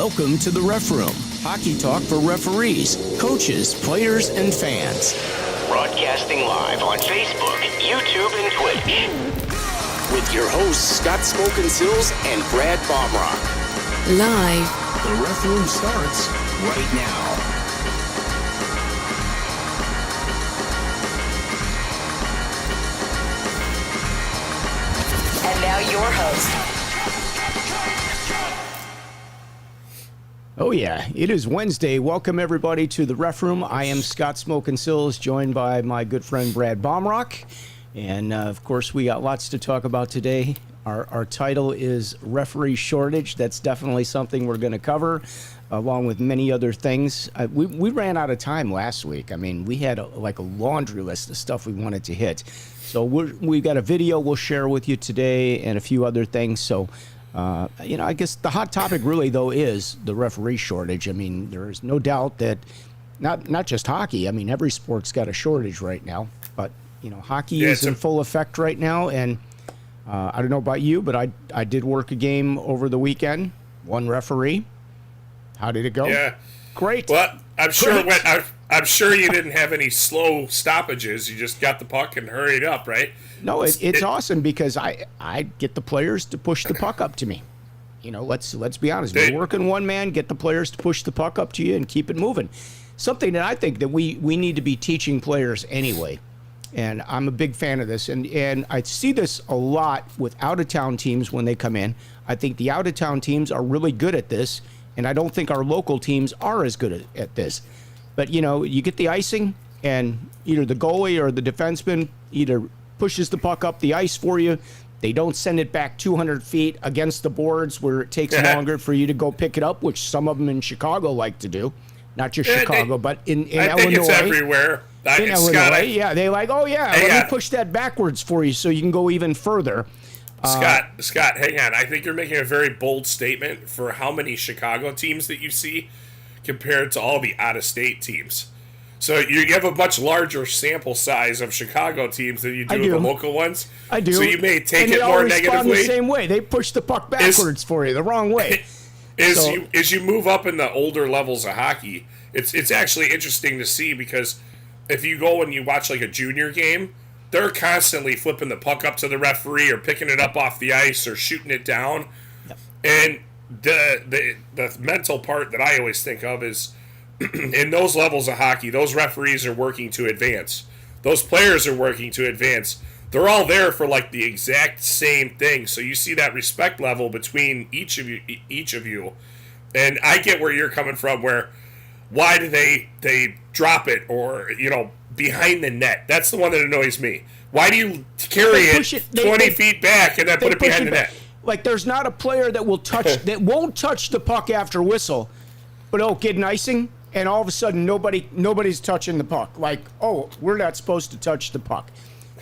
Welcome to the Ref Room, hockey talk for referees, coaches, players, and fans. Broadcasting live on Facebook, YouTube, and Twitch. With your hosts, Smokin, Silz, and Baumruck. Live. The Ref Room starts right now. And now your host. Oh yeah, it is Wednesday. Welcome everybody to the Ref Room. I am Smokin Silz, joined by my good friend Baumruck. And of course, we got lots to talk about today. Our title is Referee Shortage. That's definitely something we're going to cover, along with many other things. We ran out of time last week. I mean, we had a laundry list of stuff we wanted to hit. So we got a video we'll share with you today and a few other things. So, I guess the hot topic really, though, is the referee shortage. I mean, there is no doubt that not just hockey. I mean, every sport's got a shortage right now. But, hockey is in full effect right now. And I don't know about you, but I did work a game over the weekend. One referee. How did it go? Yeah. Great. Well, I'm sure it went. I'm sure you didn't have any slow stoppages. You just got the puck and hurried up, right? No, it's awesome because I get the players to push the puck up to me. Let's be honest. We're working one man, get the players to push the puck up to you and keep it moving. Something that I think that we need to be teaching players anyway. And I'm a big fan of this. And I see this a lot with out-of-town teams when they come in. I think the out-of-town teams are really good at this, and I don't think our local teams are as good at this. But, you get the icing, and either the goalie or the defenseman either pushes the puck up the ice for you. They don't send it back 200 feet against the boards where it takes longer for you to go pick it up, which some of them in Chicago like to do. Not just Chicago, but in Illinois. I think it's everywhere. In Illinois, they like, let me push that backwards for you so you can go even further. Scott, hang on. I think you're making a very bold statement for how many Chicago teams that you see compared to all the out-of-state teams. So you have a much larger sample size of Chicago teams than you do of the local ones. I do. So you may take it more negatively. And they all respond the same way. They push the puck backwards for you, the wrong way. As you move up in the older levels of hockey, it's actually interesting to see because if you go and you watch like a junior game, they're constantly flipping the puck up to the referee or picking it up off the ice or shooting it down. Yep. And the mental part that I always think of is in those levels of hockey, those referees are working to advance. Those players are working to advance. They're all there for like the exact same thing. So you see that respect level between each of you. And I get where you're coming from where why do they drop it or, behind the net? That's the one that annoys me. Why do you carry it 20 feet back and then put it behind the net? Like there's not a player that will touch that won't touch the puck after whistle, but it'll get an icing, and all of a sudden nobody's touching the puck. Like, we're not supposed to touch the puck.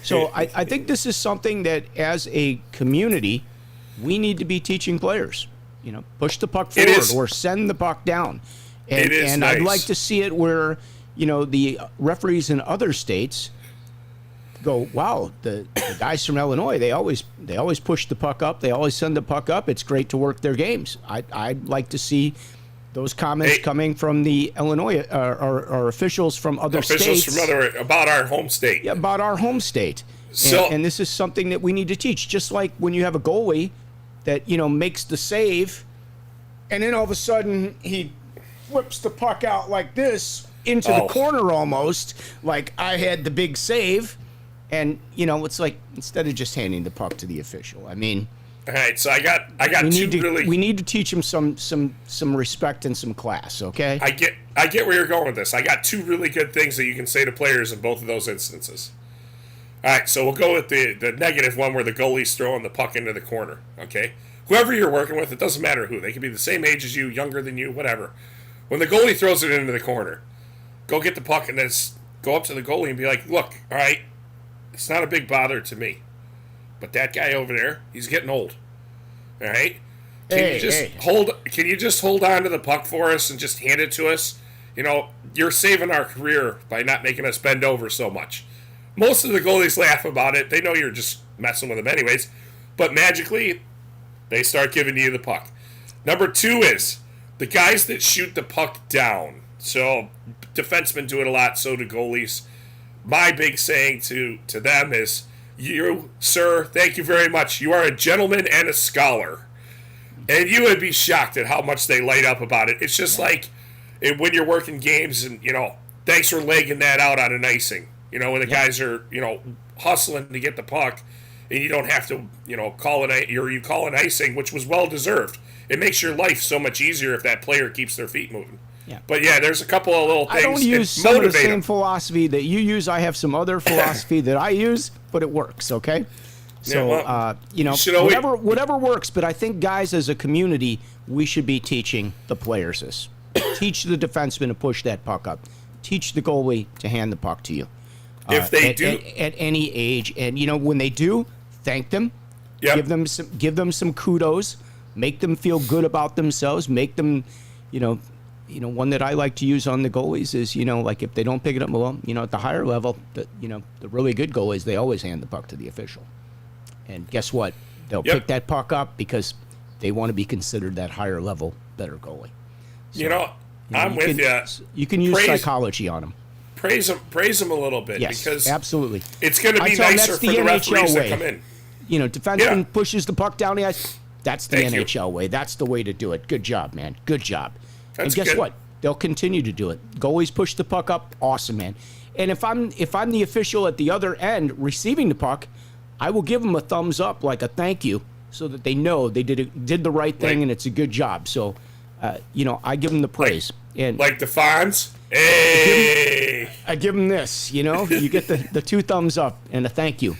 So I think this is something that as a community we need to be teaching players. Push the puck forward or send the puck down. And nice. I'd like to see it where, the referees in other states go, wow, the guys from Illinois, they always push the puck up. They always send the puck up. It's great to work their games. I'd like to see those comments coming from the Illinois or officials from other states. About our home state. Yeah, about our home state. And this is something that we need to teach. Just like when you have a goalie that, makes the save, and then all of a sudden he whips the puck out like this into the corner almost, like I had the big save. And, it's like, instead of just handing the puck to the official, I mean... All right, so I got we need to teach him some respect and some class, okay? I get where you're going with this. I got two really good things that you can say to players in both of those instances. All right, so we'll go with the negative one where the goalie's throwing the puck into the corner, okay? Whoever you're working with, it doesn't matter who. They can be the same age as you, younger than you, whatever. When the goalie throws it into the corner, go get the puck and then go up to the goalie and be like, look, all right, it's not a big bother to me. But that guy over there, he's getting old. All right? Can you just hold on to the puck for us and just hand it to us? You're saving our career by not making us bend over so much. Most of the goalies laugh about it. They know you're just messing with them anyways. But magically, they start giving you the puck. Number two is the guys that shoot the puck down. So defensemen do it a lot, so do goalies. My big saying to them is, you, sir, thank you very much. You are a gentleman and a scholar. And you would be shocked at how much they light up about it. It's just like when you're working games and, thanks for legging that out on an icing. When the guys are, hustling to get the puck and you don't have to, call an icing, which was well deserved. It makes your life so much easier if that player keeps their feet moving. Yeah. But yeah, there's a couple of little things. I don't use some of the same philosophy that you use. I have some other philosophy that I use, but it works, okay? So, whatever works, but I think, guys, as a community, we should be teaching the players this. Teach the defenseman to push that puck up. Teach the goalie to hand the puck to you. If they do. At any age. And, when they do, thank them. Yep. Give them some kudos. Make them feel good about themselves. Make them, one that I like to use on the goalies is, like if they don't pick it up, well, at the higher level, the really good goalies, they always hand the puck to the official. And guess what? They'll pick that puck up because they want to be considered that higher level, better goalie. So, I'm with you. You can use psychology on them. Praise them a little bit, because absolutely. It's going to be nicer for the referees that come in. Defenseman pushes the puck down the ice. That's the NHL way. That's the way to do it. Good job, man. Good job. And guess what? They'll continue to do it. Goalies push the puck up. Awesome, man. And if I'm the official at the other end receiving the puck, I will give them a thumbs up, like a thank you, so that they know they did the right thing and it's a good job. So, I give them the praise. Like the Fonz. Hey! I give them this. You get the two thumbs up and a thank you.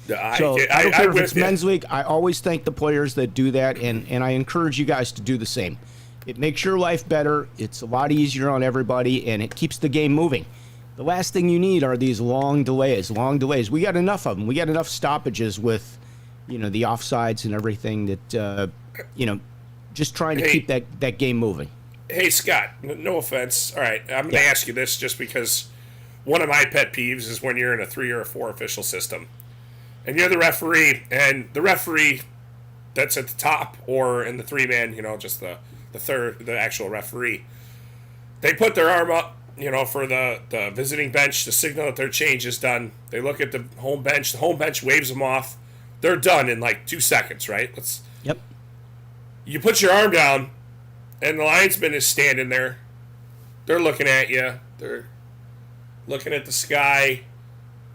I don't care if it's men's league. I always thank the players that do that, and I encourage you guys to do the same. It makes your life better. It's a lot easier on everybody, and it keeps the game moving. The last thing you need are these long delays. We got enough of them. We got enough stoppages with, the offsides and everything that, just trying to keep that game moving. Hey, Scott, no offense. All right, I'm going to ask you this just because one of my pet peeves is when you're in a 3 or a 4 official system. And you're the referee, and the referee that's at the top or in the 3-man, just the actual referee, they put their arm up, for the visiting bench to signal that their change is done. They look at the home bench. The home bench waves them off. They're done in like 2 seconds, right? Yep. You put your arm down, and the linesman is standing there. They're looking at you. They're looking at the sky.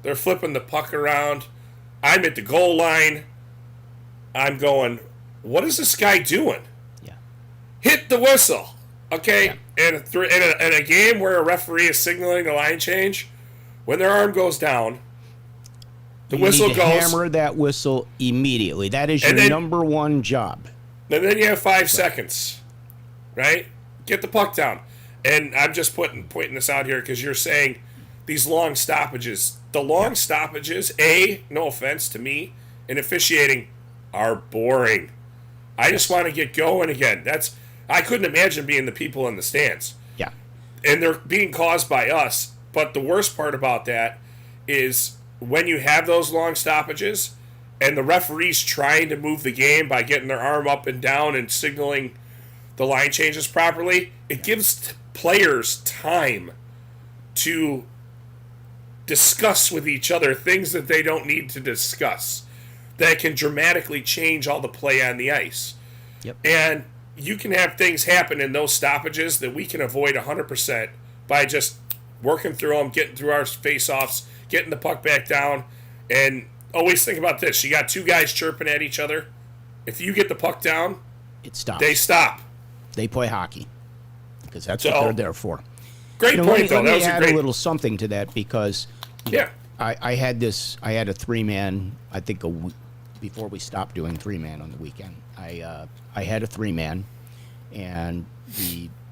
They're flipping the puck around. I'm at the goal line. I'm going, what is this guy doing? Yeah. Hit the whistle. Okay? Yeah. And in a game where a referee is signaling a line change, when their arm goes down, the whistle goes. Hammer that whistle immediately. That is your number one job. And then you have 5 seconds, right? Get the puck down. And I'm just pointing this out here because you're saying these long stoppages. The long stoppages, no offense to me, in officiating, are boring. I just want to get going again. I couldn't imagine being the people in the stands. Yeah. And they're being caused by us. But the worst part about that is when you have those long stoppages and the referee's trying to move the game by getting their arm up and down and signaling the line changes properly, it gives players time to discuss with each other things that they don't need to discuss that can dramatically change all the play on the ice. Yep. And you can have things happen in those stoppages that we can avoid 100% by just working through them, getting through our face-offs, getting the puck back down. And always think about this. You got 2 guys chirping at each other. If you get the puck down, it stops. They stop. They play hockey because that's what they're there for. Great point, though. Let me add a little something to that because I had a 3-man, I think before we stopped doing 3-man on the weekend. I had a 3-man, and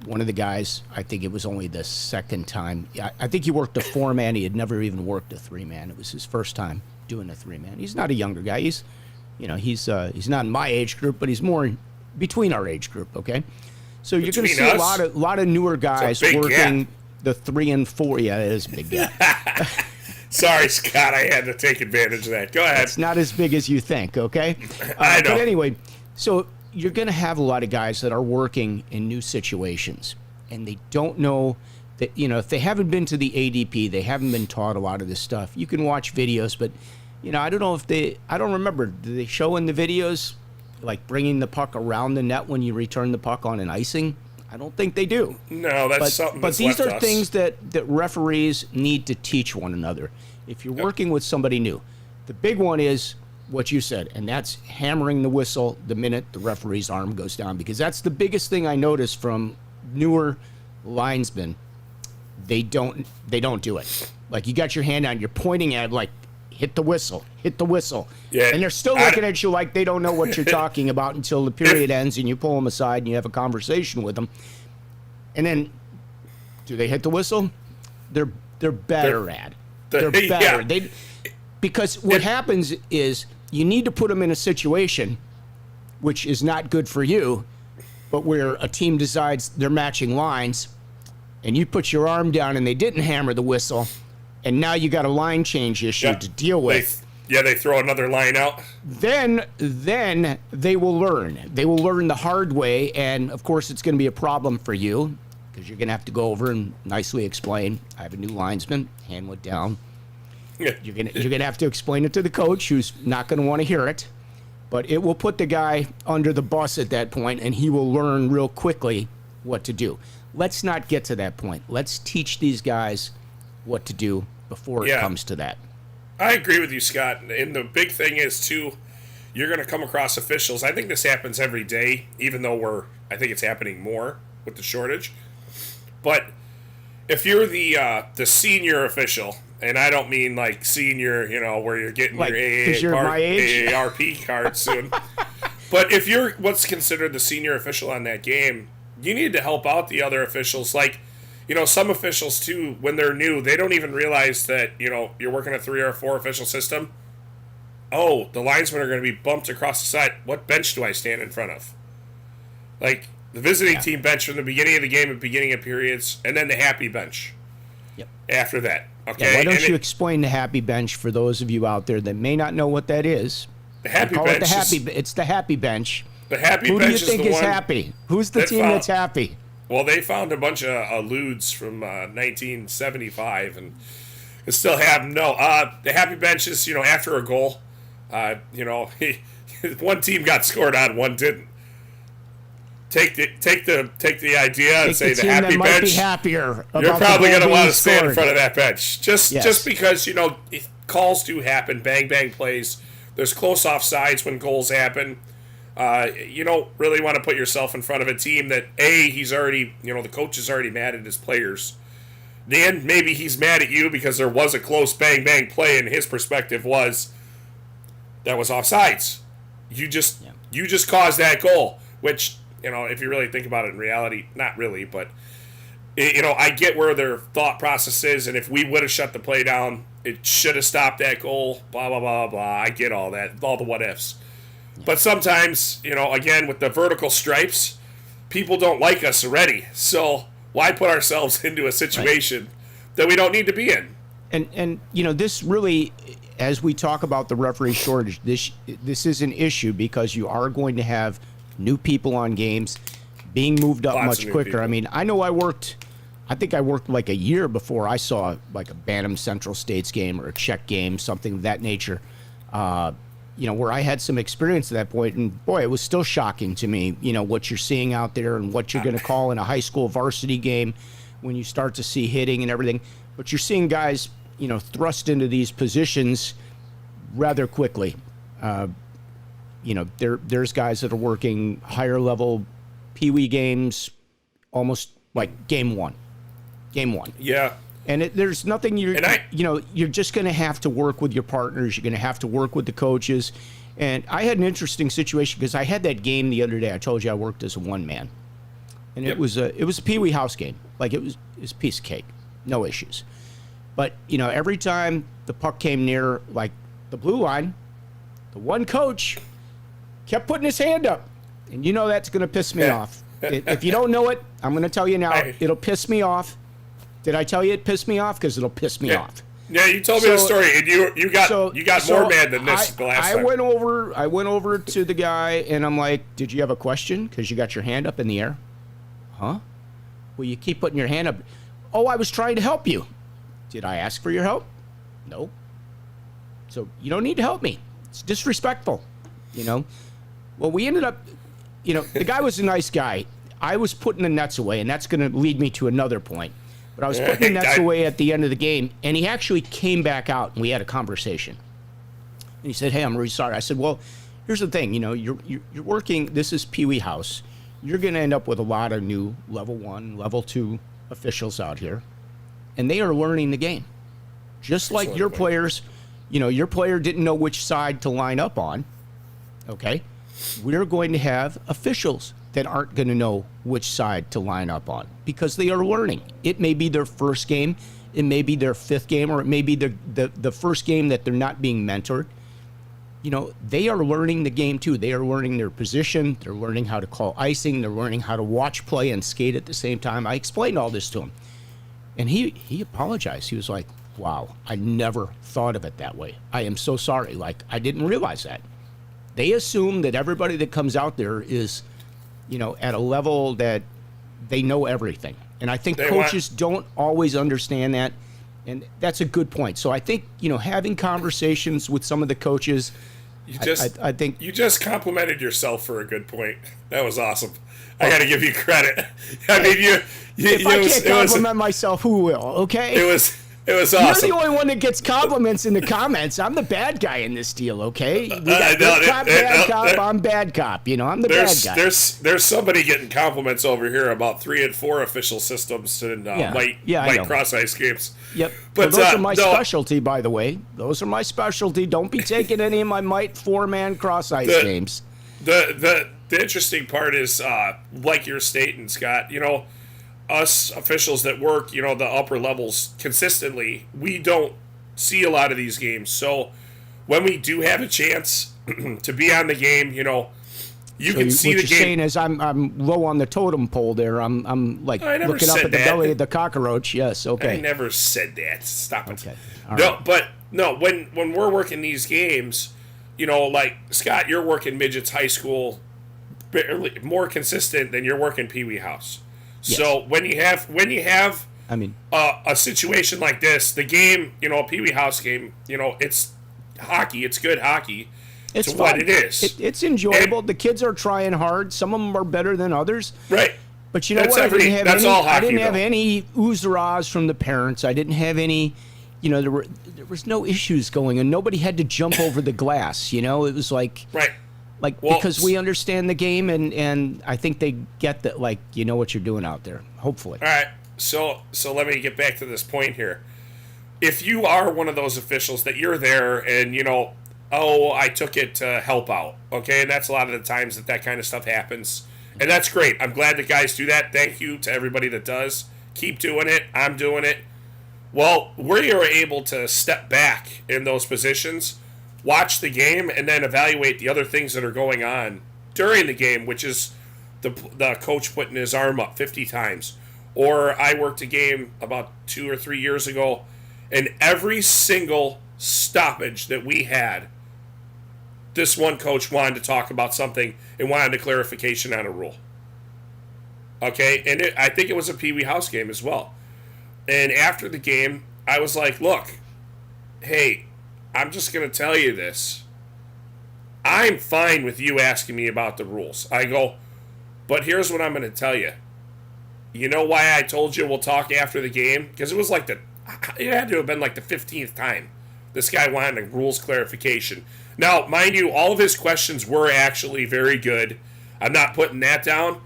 one of the guys, I think it was only the second time. I think he worked a 4-man. He had never even worked a 3-man. It was his first time doing a 3-man. He's not a younger guy. He's not in my age group, but he's more between our age group. Okay, so you're going to see a lot of newer guys working the 3 and 4. Yeah, it is a big gap. Sorry, Scott, I had to take advantage of that. Go ahead. It's not as big as you think. Okay, I know. But anyway. So, you're going to have a lot of guys that are working in new situations, and they don't know that, if they haven't been to the ADP, they haven't been taught a lot of this stuff. You can watch videos, but, I don't know I don't remember, do they show in the videos, like bringing the puck around the net when you return the puck on an icing? I don't think they do. No, that's something But that's these left are us. things that referees need to teach one another. If you're working with somebody new, the big one is what you said, and that's hammering the whistle the minute the referee's arm goes down, because that's the biggest thing I noticed from newer linesmen. They don't do it. Like, you got your hand on, you're pointing at, like, hit the whistle. Yeah, And they're still looking at you like they don't know what you're talking about until the period ends and you pull them aside and you have a conversation with them. And then, do they hit the whistle? They're better at it. They're better. Yeah. Because what happens is you need to put them in a situation which is not good for you, but where a team decides they're matching lines, and you put your arm down and they didn't hammer the whistle, and now you got a line change issue to deal with. They throw another line out. Then they will learn. They will learn the hard way, and of course it's going to be a problem for you, because you're going to have to go over and nicely explain, I have a new linesman, hand went down. Yeah. You're gonna have to explain it to the coach, who's not going to want to hear it, but it will put the guy under the bus at that point, and he will learn real quickly what to do. Let's not get to that point. Let's teach these guys what to do before it comes to that. I agree with you, Scott. And the big thing is, too, you're going to come across officials. I think this happens every day, even though I think it's happening more with the shortage. But if you're the senior official, and I don't mean like senior, where you're getting Like, 'cause your you're my age? AARP card soon. But if you're what's considered the senior official on that game, you need to help out the other officials. Like, some officials, too, when they're new, they don't even realize that, you're working a 3 or 4 official system. Oh, the linesmen are going to be bumped across the side. What bench do I stand in front of? Like, the visiting team bench from the beginning of the game and beginning of periods, and then the happy bench after that. Okay. Yeah, why don't you explain the happy bench for those of you out there that may not know what that is? The happy bench. It's the happy bench. The happy Who do bench you think is the is one happy? Who's the team that's happy? Well, they found a bunch of eludes from 1975 and still have them. No, the happy bench is, after a goal, one team got scored on, one didn't. Take the idea and say the happy might bench. Be happier You're probably going to want to stand in scored. front of that bench, just because calls do happen, bang bang plays. There's close offsides when goals happen. You don't really want to put yourself in front of a team that he's already the coach is already mad at his players. Then maybe he's mad at you because there was a close bang bang play and his perspective was that was offsides. You just caused that goal, which. If you really think about it in reality, not really, but, I get where their thought process is, and if we would have shut the play down, it should have stopped that goal, blah, blah, blah, blah. I get all that, all the what-ifs. Yeah. But sometimes, again, with the vertical stripes, people don't like us already, so why put ourselves into a situation that we don't need to be in? And this really, as we talk about the referee shortage, this is an issue because you are going to have new people on games being moved up much quicker. People. I mean, I think I worked like a year before I saw like a Bantam Central States game or a Czech game, something of that nature, where I had some experience at that point. And boy, it was still shocking to me, what you're seeing out there and what you're going to call in a high school varsity game when you start to see hitting and everything. But you're seeing guys, thrust into these positions rather quickly. There's guys that are working higher level Pee-wee games almost like game one. Yeah. And there's nothing you're just going to have to work with your partners. You're going to have to work with the coaches. And I had an interesting situation because I had that game the other day. I told you I worked as a one man. And it was a Pee-wee house game. Like it was a piece of cake. No issues. But, every time the puck came near like the blue line, the one coach kept putting his hand up. And that's going to piss me off. If you don't know it, I'm going to tell you now. It'll piss me off. Did I tell you it pissed me off? Because it'll piss me off. Yeah, you told me the story, and you got more mad than this the last time. I went over to the guy, and I'm like, "Did you have a question? Because you got your hand up in the air." Huh? Well, you keep putting your hand up. Oh, I was trying to help you. Did I ask for your help? No. So you don't need to help me. It's disrespectful, you know. Well, we ended up, you know, the guy was a nice guy. I was putting the nets away, and that's going to lead me to another point. But I was putting the nets away at the end of the game, and he actually came back out, and we had a conversation. And he said, "Hey, I'm really sorry." I said, "Well, here's the thing. You know, you're working. This is Pee Wee House. You're going to end up with a lot of new level 1, level 2 officials out here, and they are learning the game, just like your players. You know, your player didn't know which side to line up on. Okay, we're going to have officials that aren't going to know which side to line up on because they are learning. It may be their first game, it may be their 5th game, or it may be the first game that they're not being mentored. You know, they are learning the game too. They are learning their position. They're learning how to call icing. They're learning how to watch play and skate at the same time. I explained all this to him. And he apologized. He was like, "Wow, I never thought of it that way. I am so sorry. Like, I didn't realize that." They assume that everybody that comes out there is, you know, at a level that they know everything. And I think coaches don't always understand that. And that's a good point. So I think, you know, having conversations with some of the coaches, I think you just complimented yourself for a good point. That was awesome. I got to give you credit. I mean, if I can't compliment myself, who will? Okay. It was awesome. You're the only one that gets compliments in the comments. I'm the bad guy in this deal, okay? We got good cop, bad cop. I'm bad cop. You know, I'm the bad guy. There's somebody getting compliments over here about 3 and 4 official systems and white cross ice games. Yep. But those are my specialty, by the way. Those are my specialty. Don't be taking any of my might 4-man cross ice games. The interesting part is, like you're stating, Scott, you know, us officials that work, you know, the upper levels consistently, we don't see a lot of these games. So when we do have a chance to be on the game, you know, you can see the game. What you're saying is I'm low on the totem pole there. I'm like looking up at the belly of the cockroach. Yes, okay. I never said that. Stop it. Okay. When we're working these games, you know, like Scott, you're working midgets high school, barely more consistent than you're working Pee Wee House. Yes. So when you have I mean, a situation like this, the game, you know, a Pee Wee House game, you know, it's hockey. It's good hockey. It's fun. What it is. It's enjoyable. The kids are trying hard. Some of them are better than others. Right. But you know what? I didn't have any oohs or ahs from the parents. I didn't have any, you know, there was no issues going on. Nobody had to jump over the glass. You know, it was like right. Like, because we understand the game, and I think they get that, like, you know what you're doing out there, hopefully. All right, so let me get back to this point here. If you are one of those officials that you're there and, you know, oh, I took it to help out, okay, and that's a lot of the times that kind of stuff happens, and that's great. I'm glad that guys do that. Thank you to everybody that does. Keep doing it. I'm doing it. Well, we are able to step back in those positions, watch the game, and then evaluate the other things that are going on during the game, which is the coach putting his arm up 50 times. Or I worked a game about 2 or 3 years ago, and every single stoppage that we had, this one coach wanted to talk about something and wanted a clarification on a rule. Okay, and I think it was a Pee Wee House game as well. And after the game, I was like, look, hey, I'm just going to tell you this. I'm fine with you asking me about the rules. I go, but here's what I'm going to tell you. You know why I told you we'll talk after the game? Because it was like it had to have been like the 15th time this guy wanted a rules clarification. Now, mind you, all of his questions were actually very good. I'm not putting that down.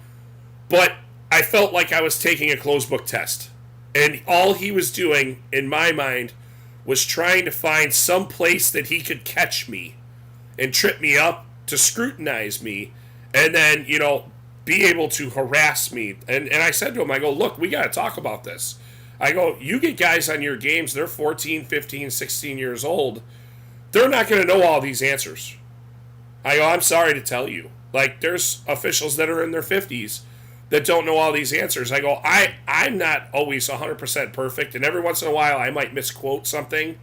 But I felt like I was taking a closed book test. And all he was doing, in my mind, was trying to find some place that he could catch me and trip me up to scrutinize me and then, you know, be able to harass me. And I said to him, I go, look, we got to talk about this. I go, you get guys on your games, they're 14, 15, 16 years old. They're not going to know all these answers. I go, I'm sorry to tell you. Like, there's officials that are in their 50s that don't know all these answers. I go, I'm not always 100% perfect, and every once in a while I might misquote something,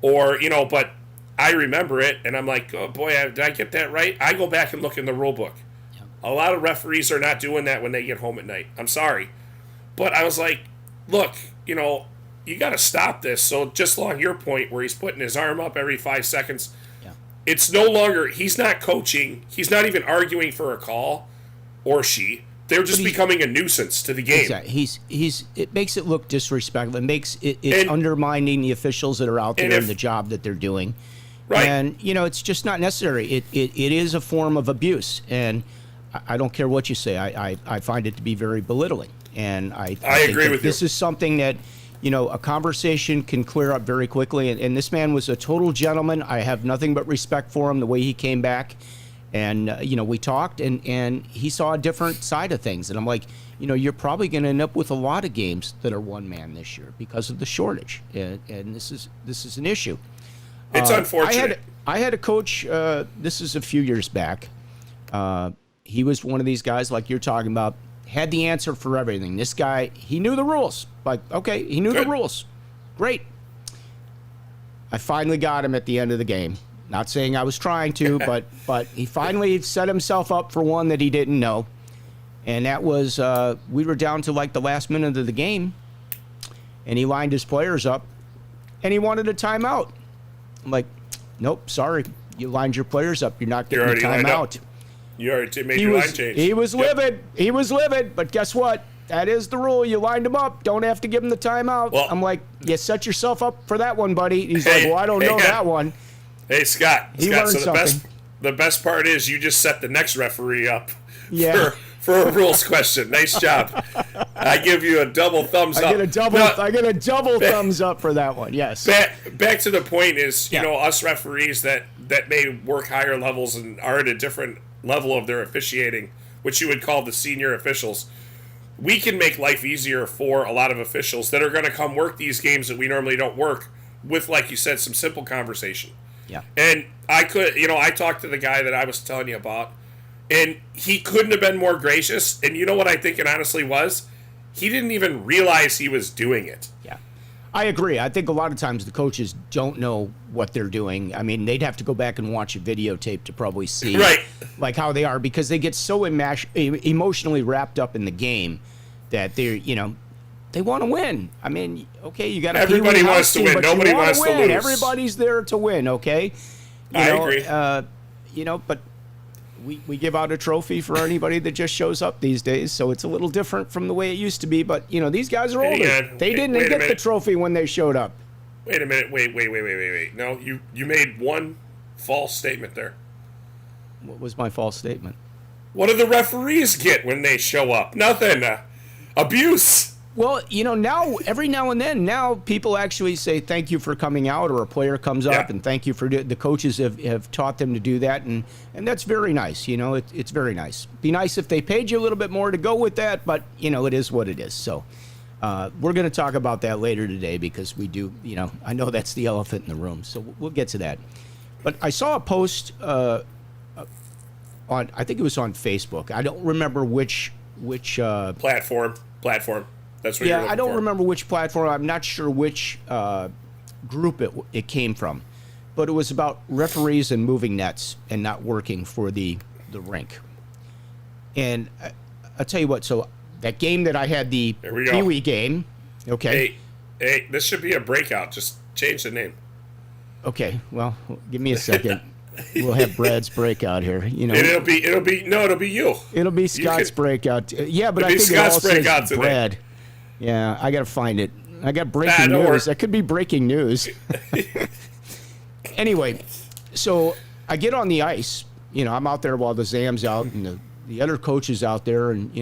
or, but I remember it, and I'm like, oh boy, did I get that right? I go back and look in the rule book. Yep. A lot of referees are not doing that when they get home at night. I'm sorry. But I was like, look, you got to stop this. So just along your point where he's putting his arm up every 5 seconds, it's no longer, he's not coaching. He's not even arguing for a call, or she. They're just becoming a nuisance to the game. Exactly. It makes it look disrespectful. It makes it's undermining the officials that are out there and the job that they're doing. Right. And, it's just not necessary. It is a form of abuse. And I don't care what you say. I find it to be very belittling. And I think agree with you. This is something that, a conversation can clear up very quickly. And this man was a total gentleman. I have nothing but respect for him, the way he came back. And, we talked, and he saw a different side of things. And I'm like, you're probably going to end up with a lot of games that are one man this year because of the shortage. And this is an issue. It's unfortunate. I had a coach, this is a few years back. He was one of these guys like you're talking about, had the answer for everything. This guy, he knew the rules. Like, okay, he knew the rules. Great. I finally got him at the end of the game. Not saying I was trying to, but he finally set himself up for one that he didn't know. And that was, we were down to like the last minute of the game, and he lined his players up, and he wanted a timeout. I'm like, nope, sorry. You lined your players up. You're not getting a timeout. You already made your line change. He was livid. He was livid. But guess what? That is the rule. You lined him up. Don't have to give him the timeout. Well, I'm like, you set yourself up for that one, buddy. He's like, well, I don't know that one. Hey, Scott. He learned so something. the best part is you just set the next referee up for a rules question. Nice job. I give you a double thumbs up. I get a double thumbs up for that one. Yes. Back to the point is, us referees that may work higher levels and are at a different level of their officiating, which you would call the senior officials. We can make life easier for a lot of officials that are going to come work these games that we normally don't work with, like you said, some simple conversation. Yeah. And I talked to the guy that I was telling you about, and he couldn't have been more gracious. And you know what I think it honestly was? He didn't even realize he was doing it. Yeah. I agree. I think a lot of times the coaches don't know what they're doing. I mean, they'd have to go back and watch a videotape to probably see like how they are, because they get so emotionally wrapped up in the game that they're, they want to win. I mean, okay, you got to. Everybody wants to win. Nobody wants to lose. Everybody's there to win. Okay. I agree. But we give out a trophy for anybody that just shows up these days, so it's a little different from the way it used to be. But these guys are older. They didn't get the trophy when they showed up. Wait a minute. Wait. No, you made one false statement there. What was my false statement? What do the referees get when they show up? Nothing. Abuse. Well, now, every now and then, now people actually say thank you for coming out, or a player comes up and thank you for the coaches have taught them to do that, and that's very nice. It's very nice. Be nice if they paid you a little bit more to go with that, but it is what it is. So we're going to talk about that later today, because we do. I know that's the elephant in the room, so we'll get to that. But I saw a post on, I think it was on Facebook. I don't remember which platform. That's what I don't remember which platform. I'm not sure which group it came from, but it was about referees and moving nets and not working for the rink. And I'll tell you what. So that game that I had, the Pee Wee game. Okay. Hey, this should be a breakout. Just change the name. Okay. Well, give me a second. We'll have Brad's breakout here. It'll be you. It'll be Scott's breakout. Yeah, but I think Scott's it all says Brad. Yeah, I got to find it. I got breaking news. That could be breaking news. Anyway, so I get on the ice. I'm out there while the Zam's out and the other coaches out there, and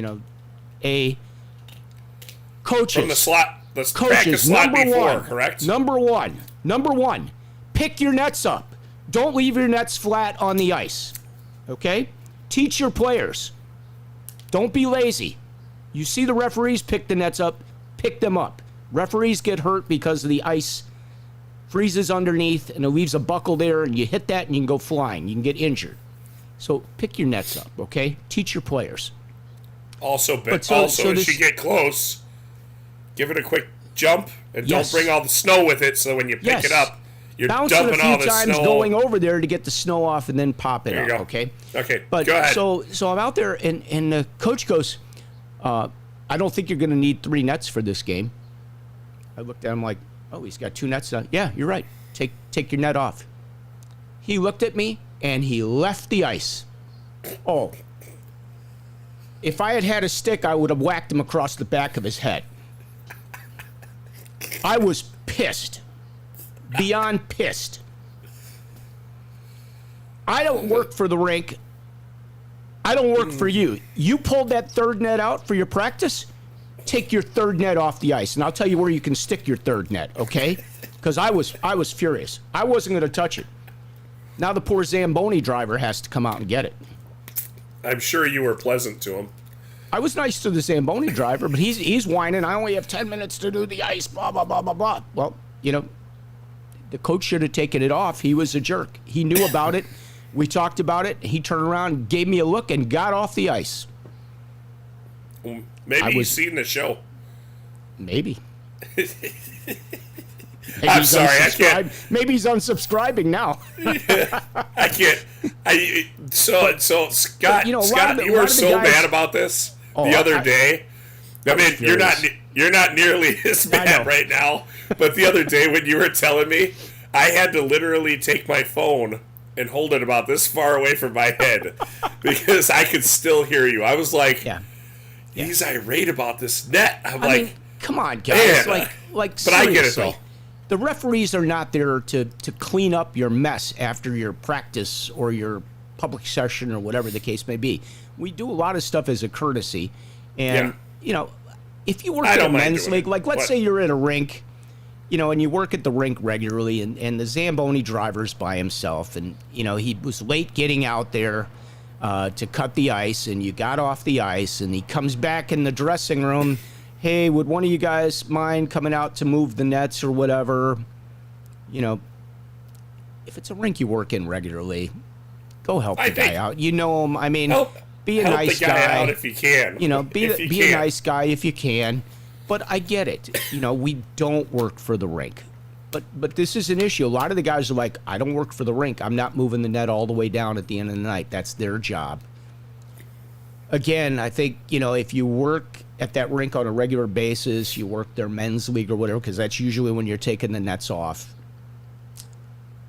coaches from the slot. Let's practice slot before, correct? Number one, pick your nets up. Don't leave your nets flat on the ice. Okay? Teach your players. Don't be lazy. You see the referees pick the nets up, pick them up. Referees get hurt because the ice freezes underneath and it leaves a buckle there, and you hit that and you can go flying. You can get injured. So pick your nets up, okay? Teach your players. Also, But also this- as you get close, give it a quick jump and Yes. don't bring all the snow with it. So when you pick Yes. it up, you're bounce it dumping a few all the times, snow. going over there to get the snow off, and then pop it There you up. go. Okay. Okay. But go ahead. so I'm out there, and the coach goes, "I don't think you're going to need 3 nets for this game." I looked at him like, "Oh, he's got 2 nets now." Yeah, you're right. Take your net off. He looked at me and he left the ice. Oh. If I had had a stick, I would have whacked him across the back of his head. I was pissed. Beyond pissed. I don't work for the rink. I don't work for you. You pulled that 3rd net out for your practice? Take your 3rd net off the ice, and I'll tell you where you can stick your 3rd net, okay? Because I was furious. I wasn't going to touch it. Now the poor Zamboni driver has to come out and get it. I'm sure you were pleasant to him. I was nice to the Zamboni driver, but he's whining. I only have 10 minutes to do the ice, blah, blah, blah, blah, blah. Well, the coach should have taken it off. He was a jerk. He knew about it. We talked about it. He turned around, gave me a look, and got off the ice. Maybe he's seen the show. Maybe. I'm sorry, I can't. Maybe he's unsubscribing now. I can't. So Scott, But, a lot Scott, of the- you a lot were of the so guys- mad about this Oh, the other I- day. I mean, was you're not nearly as know. mad right now. But the other day when you were telling me, I had to literally take my phone and hold it about this far away from my head because I could still hear you. I was like, Yeah. he's irate about this net. I'm I like, mean, come on, guys. man. Like, But I get it, seriously. though. The referees are not there to clean up your mess after your practice or your public session or whatever the case may be. We do a lot of stuff as a courtesy. And, if you work I at a don't mind men's doing league, it, like let's but- say you're at a rink, and you work at the rink regularly, and the Zamboni driver's by himself, and, he was late getting out there to cut the ice, and you got off the ice, and he comes back in the dressing room. Hey, would one of you guys mind coming out to move the nets or whatever? If it's a rink you work in regularly, go help the guy out. You know him. I mean, be a help nice the guy out if you can. Be a nice guy if you can. But I get it. We don't work for the rink. But this is an issue. A lot of the guys are like, I don't work for the rink. I'm not moving the net all the way down at the end of the night. That's their job. Again, I think, if you work at that rink on a regular basis, you work their men's league or whatever, because that's usually when you're taking the nets off.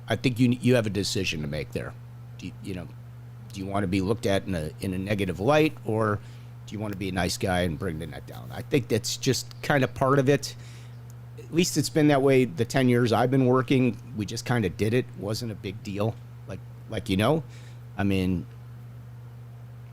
I think you have a decision to make there. Do you want to be looked at in a negative light, or do you want to be a nice guy and bring the net down? I think that's just kind of part of it. At least it's been that way the 10 years I've been working. We just kind of did it. Wasn't a big deal. I mean,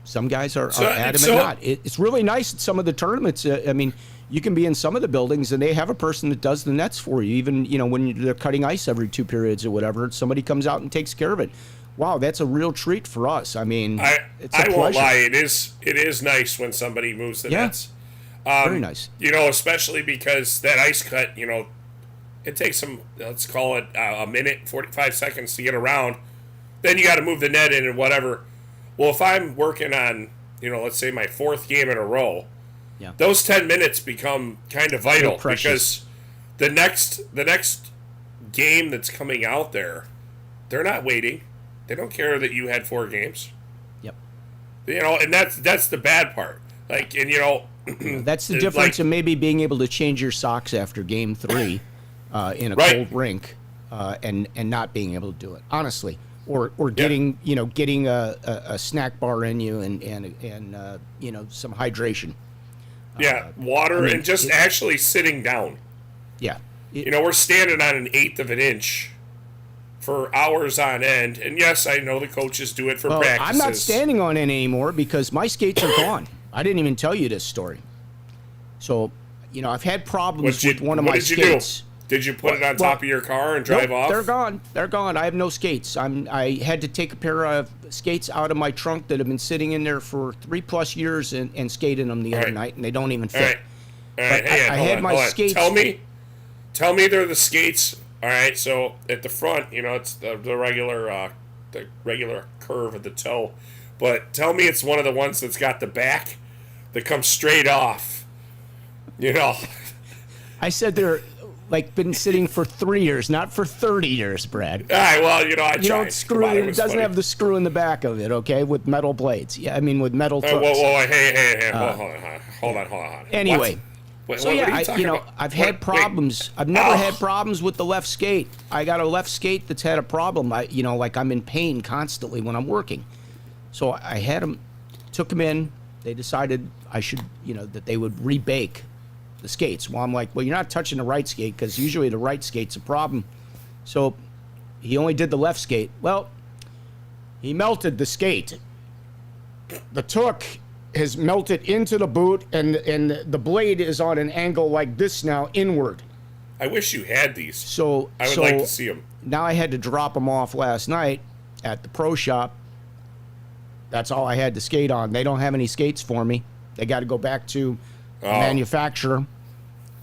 some guys are adamant not. It's really nice at some of the tournaments. I mean, you can be in some of the buildings and they have a person that does the nets for you. Even, when they're cutting ice every 2 periods or whatever, somebody comes out and takes care of it. Wow, that's a real treat for us. I mean, it's a I won't pleasure. lie. It is nice when somebody moves the nets. Very nice. Especially because that ice cut, it takes them, let's call it a minute, 45 seconds to get around. Then you got to move the net in and whatever. Well, if I'm working on, let's say my 4th game in a row, those 10 minutes become kind of vital because the next game that's coming out there, they're not waiting. They don't care that you had 4 games. Yep. And that's the bad part. That's the difference in maybe being able to change your socks after game 3 in a cold rink and not being able to do it, honestly. Or getting a snack bar in you and some hydration. Water and just actually sitting down. Yeah. We're standing on an 1/8 of an inch for hours on end. And yes, I know the coaches do it for practices. I'm not standing on it anymore because my skates are gone. I didn't even tell you this story. So, I've had problems with one of my skates. What did you do? Did you put it on top of your car and drive off? They're gone. They're gone. I have no skates. I had to take a pair of skates out of my trunk that have been sitting in there for 3+ years and skate in them the other night, and they don't even fit. All right. I had my skates. Tell me they're the skates. All right. So at the front, it's the regular curve of the toe, but tell me it's one of the ones that's got the back that come straight off. You know. I said they're like been sitting for 3 years, not for 30 years, Brad. All right, well, you know, I tried. You don't screw Come on, it. It was doesn't funny. have the screw in the back of it, okay, with metal blades. Yeah, I mean with metal Whoa, hooks. hey, hold on. Anyway. What, So what yeah, are you talking about? I've had Wait. problems. I've never had problems with the left skate. I got a left skate that's had a problem. Like I'm in pain constantly when I'm working. So I had them, took them in. They decided I should, that they would rebake the skates. Well, I'm like, well, you're not touching the right skate because usually the right skate's a problem. So he only did the left skate. Well, he melted the skate. The took has melted into the boot, and the blade is on an angle like this now, inward. I wish you had these. So I would like to see them. Now I had to drop them off last night at the pro shop. That's all I had to skate on. They don't have any skates for me. They got to go back to the manufacturer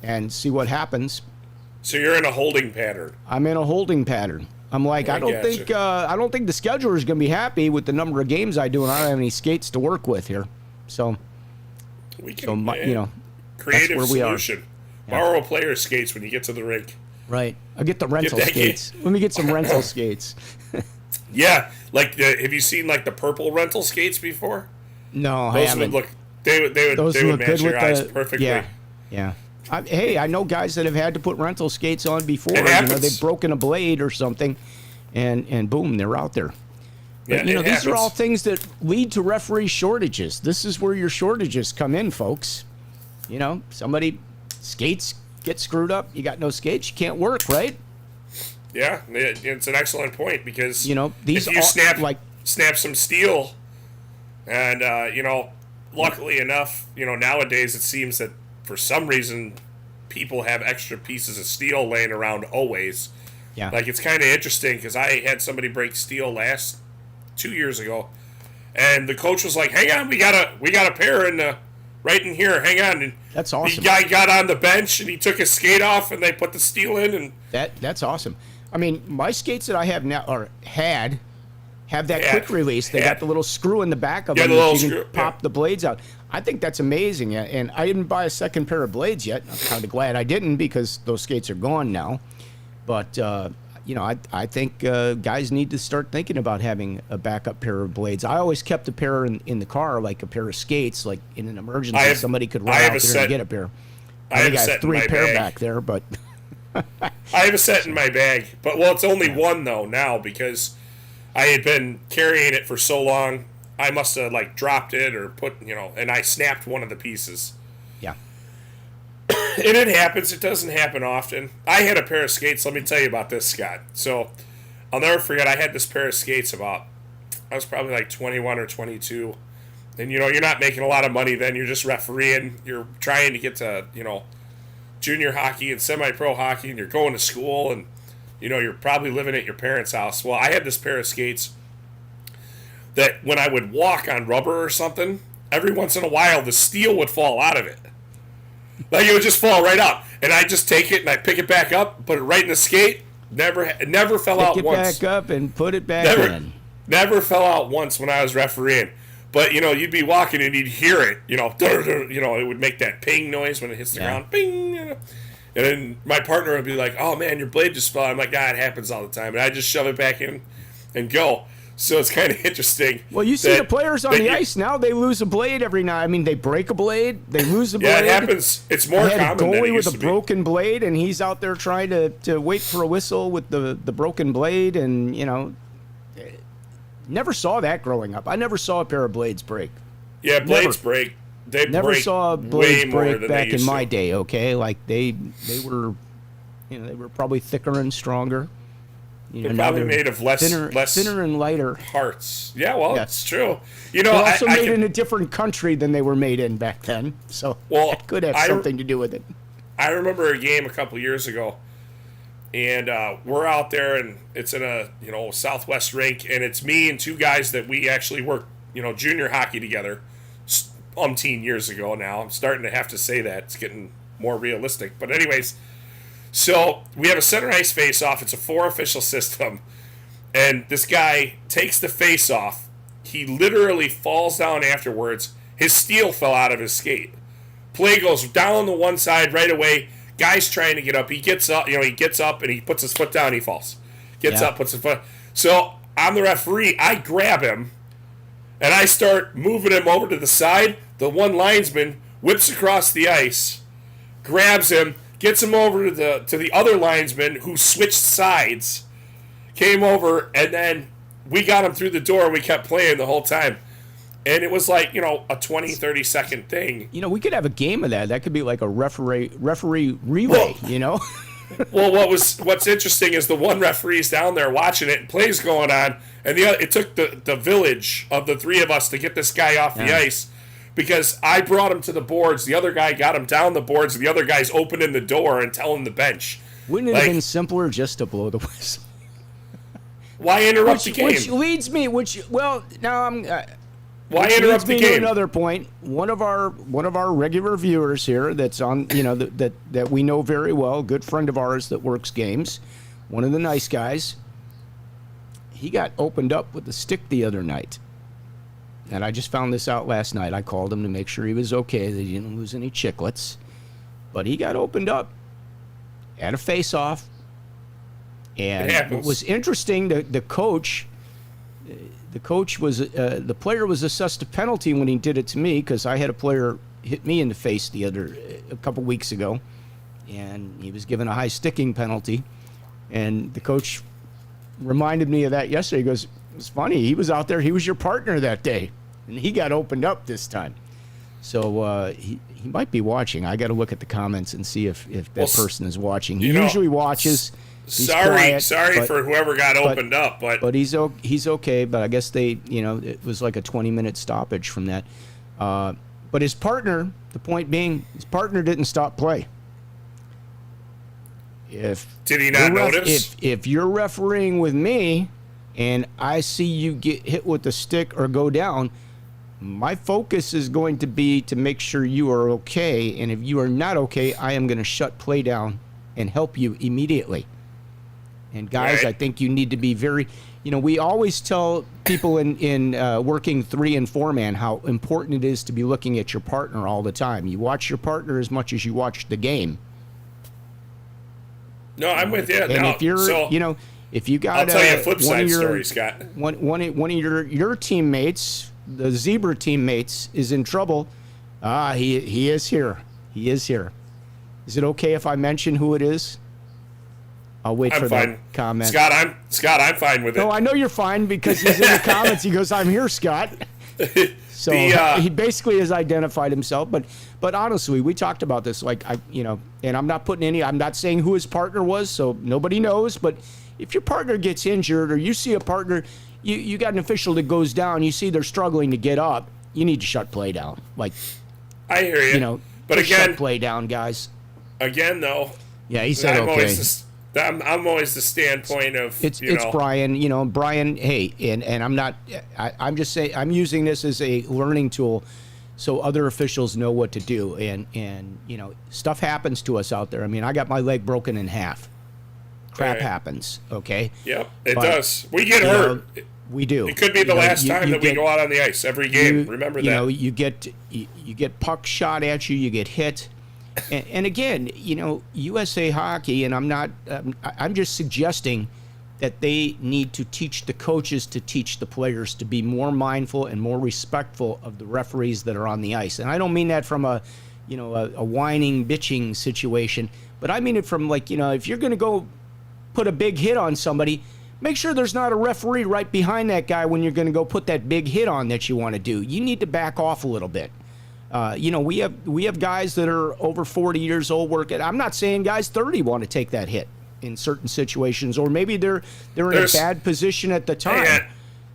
and see what happens. So you're in a holding pattern. I'm in a holding pattern. I'm like, I don't gotcha. think the scheduler is going to be happy with the number of games I do, and I don't have any skates to work with here. So, We can, that's creative where we are. solution. Borrow player skates when you get to the rink. Right. I'll get the rental that skates. Let me get some rental skates. Yeah, like have you seen like the purple rental skates before? No, I Those haven't. would look. They would Those match look good your with eyes the perfectly. Yeah. Hey, I know guys that have had to put rental skates on before. It happens. They've broken a blade or something, and boom, they're out there. But, Yeah, these are all things that lead to referee shortages. This is where your shortages come in, folks. Somebody skates get screwed up. You got no skates, you can't work, right? Yeah, it's an excellent point because these if you are snap some steel, and luckily enough, nowadays it seems that for some reason people have extra pieces of steel laying around always. Yeah. Like it's kind of interesting because I had somebody break steel 2 years ago, and the coach was like, "Hang on, we got a pair right in here. Hang on." And That's awesome. The guy got on the bench and he took his skate off, and they put the steel in, and That's awesome. I mean, my skates that I have now have that quick release. They got the little screw in the back of them the that little you can screw, pop the blades out. I think that's amazing, and I didn't buy a second pair of blades yet. I'm kind of glad I didn't because those skates are gone now. But I think guys need to start thinking about having a backup pair of blades. I always kept a pair in the car, like a pair of skates, like in an emergency, somebody could run out there and get a pair. I think I have 3 pair back there, but I have a set in my bag. But it's only one though now because I had been carrying it for so long. I must have dropped it or and I snapped one of the pieces. yeah. And it happens. It doesn't happen often. I had a pair of skates. Let me tell you about this, Scott. So I'll never forget. I had this pair of skates I was probably 21 or 22. And, you're not making a lot of money then. You're just refereeing. You're trying to get to, junior hockey and semi-pro hockey, and you're going to school, and, you're probably living at your parents' house. Well, I had this pair of skates that when I would walk on rubber or something, every once in a while the steel would fall out of it. Like it would just fall right out. And I just take it and I pick it back up, put it right in the skate. It never fell out once. Pick it back up and put it back in. Never fell out once when I was refereeing. But, you'd be walking and you'd hear it, it would make that ping noise when it hits the ground. Ping! And then my partner would be like, "Oh, man, your blade just fell." I'm like, "God, it happens all the time." And I just shove it back in and go. So it's kind of interesting. Well, you see the players on the ice now, they lose a blade every now. I mean, they break a blade, they lose a blade. Yeah, it happens. It's more common than it used to be. I had a goalie with a broken blade, and he's out there trying to wait for a whistle with the broken blade, and, never saw that growing up. I never saw a pair of blades break. Yeah, blades break. They never break saw blades way more break than back they in used my to. day, okay? Like, they were, they were probably thicker and stronger. They're probably made of less thinner and lighter parts. Yeah, well, it's true. They're also made in a different country than they were made in back then, so that could have something to do with it. I remember a game a couple years ago, and we're out there, and it's in a Southwest rink, and it's me and 2 guys that we actually worked junior hockey together, umpteen years ago. Now I'm starting to have to say that it's getting more realistic, but anyways. So we have a center ice face-off. It's a 4 official system. And this guy takes the face-off. He literally falls down afterwards, His steel fell out of his skate. Play goes down the one side right away. Guy's trying to get up. He gets up, he gets up and he puts his foot down. He falls. Gets up, puts his foot. So I'm the referee. I grab him and I start moving him over to the side. The one linesman whips across the ice, grabs him, gets him over to the other linesman who switched sides, came over, and then we got him through the door and we kept playing the whole time. And it was like, a 20, 30-second thing. We could have a game of that. That could be like a referee relay, Well, what's interesting is the one referee's down there watching it and plays going on, and it took the village of the three of us to get this guy off the ice because I brought him to the boards. The other guy got him down the boards, and the other guy's opening the door and telling the bench. Wouldn't it have been simpler just to blow the whistle? Why interrupt the game? Which leads me, now I'm... Why interrupt the game? To another point. One of our regular viewers here, that's on, that we know very well, a good friend of ours that works games, one of the nice guys. He got opened up with a stick the other night, and I just found this out last night. I called him to make sure he was okay, that he didn't lose any chiclets, but he got opened up at a face-off, and what was interesting, the coach. The coach was, the player was assessed a penalty when he did it to me because I had a player hit me in the face a couple weeks ago, and he was given a high sticking penalty. And the coach reminded me of that yesterday. He goes, "It's funny. He was out there. He was your partner that day, and he got opened up this time." So he might be watching. I got to look at the comments and see if that person is watching. He usually watches. Sorry for whoever got opened up, but he's okay. But I guess it was like a 20-minute stoppage from that. But his partner, the point being, his partner didn't stop play. Did he not notice? If you're refereeing with me, and I see you get hit with a stick or go down, my focus is going to be to make sure you are okay. And if you are not okay, I am going to shut play down and help you immediately. And guys, right. I think you need to be very, we always tell people in working 3 and 4 man how important it is to be looking at your partner all the time. You watch your partner as much as you watch the game. No, I'm with you. And if you're, if you got, I'll tell you a flip side story, Scott. One of your teammates, the Zebra teammates, is in trouble. He is here. He is here. Is it okay if I mention who it is? I'll wait for that comment. Scott, I'm fine with it. No, I know you're fine because he's in the comments. He goes, "I'm here, Scott." So he basically has identified himself. But honestly, we talked about this. And I'm not saying who his partner was, so nobody knows. But if your partner gets injured or you see a partner, you got an official that goes down, you see they're struggling to get up, you need to shut play down. I hear you. But again, shut play down, guys. Again, though. Yeah, he said okay. I'm always the standpoint of it's Brian. Brian. Hey, and I'm not. I'm just saying. I'm using this as a learning tool, so other officials know what to do. And stuff happens to us out there. I mean, I got my leg broken in half. Crap happens. Okay. Yep, it does. We get hurt. We do. It could be the last time that we go out on the ice every game. Remember that. You get puck shot at you. You get hit. And again, USA Hockey, and I'm just suggesting that they need to teach the coaches to teach the players to be more mindful and more respectful of the referees that are on the ice. And I don't mean that from a whining, bitching situation, but I mean it from if you're going to go put a big hit on somebody, make sure there's not a referee right behind that guy when you're going to go put that big hit on that you want to do. You need to back off a little bit. We have guys that are over 40 years old working. I'm not saying guys 30 want to take that hit in certain situations, or maybe they're in a bad position at the time. Hey,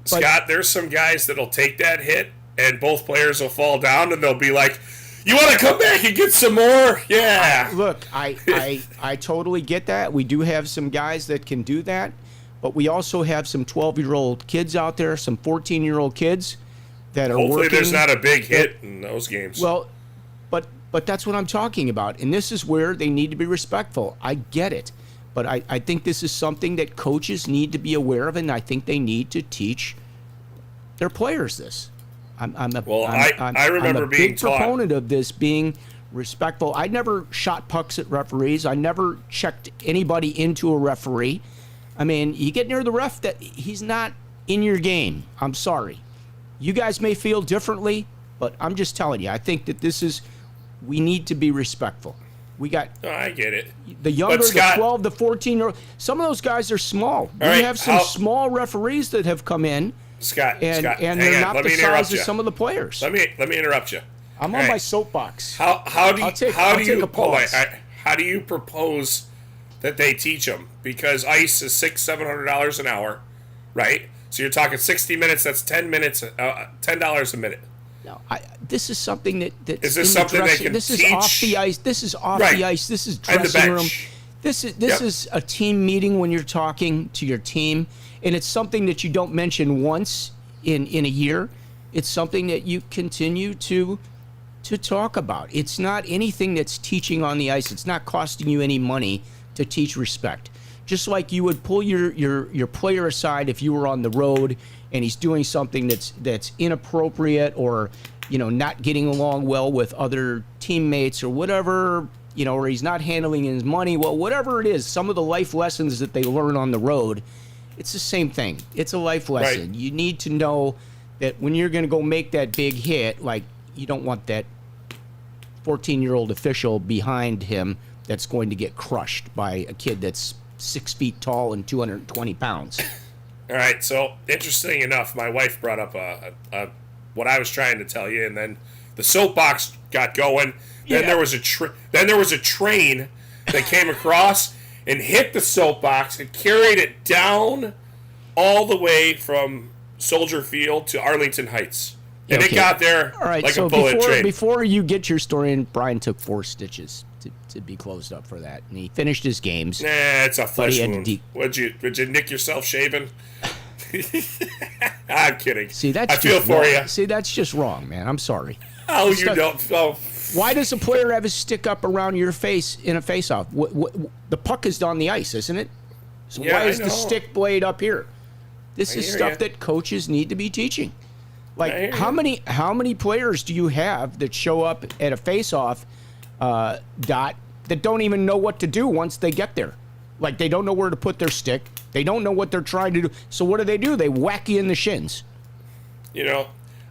Scott, there's some guys that'll take that hit, and both players will fall down, and they'll be like, "You want to come back and get some more?" Yeah. Look, I totally get that. We do have some guys that can do that, but we also have some 12-year-old kids out there, some 14-year-old kids that are Hopefully working. There's not a big hit in those games. Well, but that's what I'm talking about. And this is where they need to be respectful. I get it. But I think this is something that coaches need to be aware of, and I think they need to teach their players this. I remember I'm a being big taught. proponent of this being respectful. I never shot pucks at referees. I never checked anybody into a referee. I mean, you get near the ref, that he's not in your game. I'm sorry. You guys may feel differently, but I'm just telling you, I think that we need to be respectful. We got No, I get it. the younger, Scott, the 12, the 14-year-old. Some of those guys are small. We right, have some small referees that have come in, Scott, and hang they're on. not Let the me size interrupt of you. some of the players. Let me interrupt you. I'm All on right. my soapbox. How do you I'll take a pause. how do you propose that they teach them? Because ice is $700 an hour, right? So you're talking 60 minutes. That's 10 minutes. $10 a minute. No, this is something that's Is this in the something they dressing- can This is teach? off the ice. This is off Right. the ice. This is And the dressing room. bench. This Yep. is a team meeting when you're talking to your team, and it's something that you don't mention once in a year. It's something that you continue to talk about. It's not anything that's teaching on the ice. It's not costing you any money to teach respect. Just like you would pull your player aside if you were on the road and he's doing something that's inappropriate, or not getting along well with other teammates or whatever, or he's not handling his money well, whatever it is. Some of the life lessons that they learn on the road, it's the same thing. It's a life lesson. Right. You need to know that when you're going to go make that big hit, like, you don't want that 14-year-old official behind him that's going to get crushed by a kid that's 6 feet tall and 220 pounds. All right. So interesting enough, my wife brought up what I was trying to tell you, and then the soapbox got going. Then Yeah. there was a train that came across and hit the soapbox and carried it down all the way from Soldier Field to Arlington Heights. And Okay. it got there All right, like so a bullet train. before you get your story in, Brian took 4 stitches to be closed up for that, and he finished his games. Nah, it's a flesh had to wound. Would you nick yourself shaving? I'm kidding. See, that's I feel just for wrong. you. See, that's just wrong, man. I'm sorry. Oh, you stuff- don't. Oh, Why does a player have his stick up around your face in a face-off? The puck is on the ice, isn't it? So Yeah, why I is the know. stick blade up here? This is hear stuff ya. that coaches need to be teaching. I hear Like, how many players do you have that show up at a face-off dot that don't even know what to do once they get there? Like, they don't know where to put their stick. They don't know what they're trying to do. So what do? They whack you in the shins.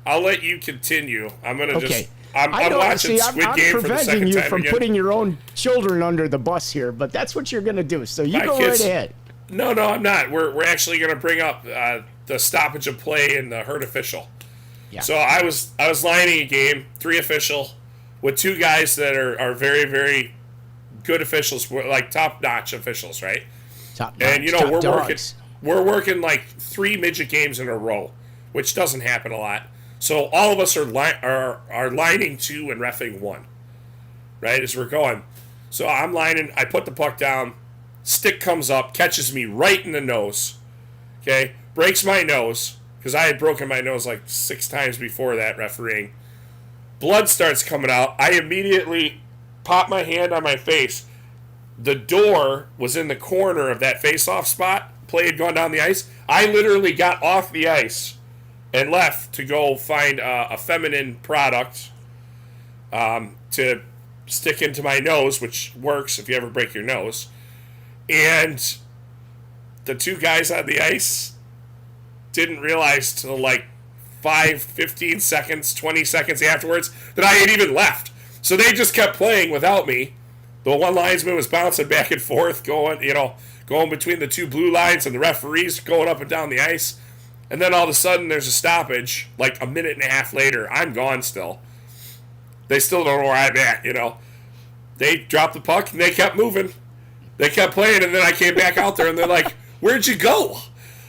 I'll let you continue. I'm gonna Okay. just. I'm I don't watching see. Squid I'm Game for the preventing second you time from again. putting your own children under the bus here, but that's what you're going to do. So you My go kids- right ahead. No, I'm not. We're actually gonna bring up the stoppage of play and the hurt official. Yeah. So I was lining a game, 3 official, with 2 guys that are very, very good officials, like top-notch officials, right? Top And top we're dogs. working like 3 midget games in a row, which doesn't happen a lot. So all of us are lining 2 and reffing 1, right? As we're going. So I'm lining. I put the puck down. Stick comes up, catches me right in the nose. Okay, breaks my nose because I had broken my nose like 6 times before that refereeing. Blood starts coming out. I immediately pop my hand on my face. The door was in the corner of that face-off spot. Play had gone down the ice. I literally got off the ice and left to go find a feminine product to stick into my nose, which works if you ever break your nose. And the 2 guys on the ice didn't realize till like 5, 15 seconds, 20 seconds afterwards that I had even left. So they just kept playing without me. The one linesman was bouncing back and forth, going between the 2 blue lines, and the referees going up and down the ice. And then all of a sudden there's a stoppage, like a minute and a half later. I'm gone still. They still don't know where I'm at, They dropped the puck and they kept moving. They kept playing, and then I came back out there, and they're like, "Where'd you go?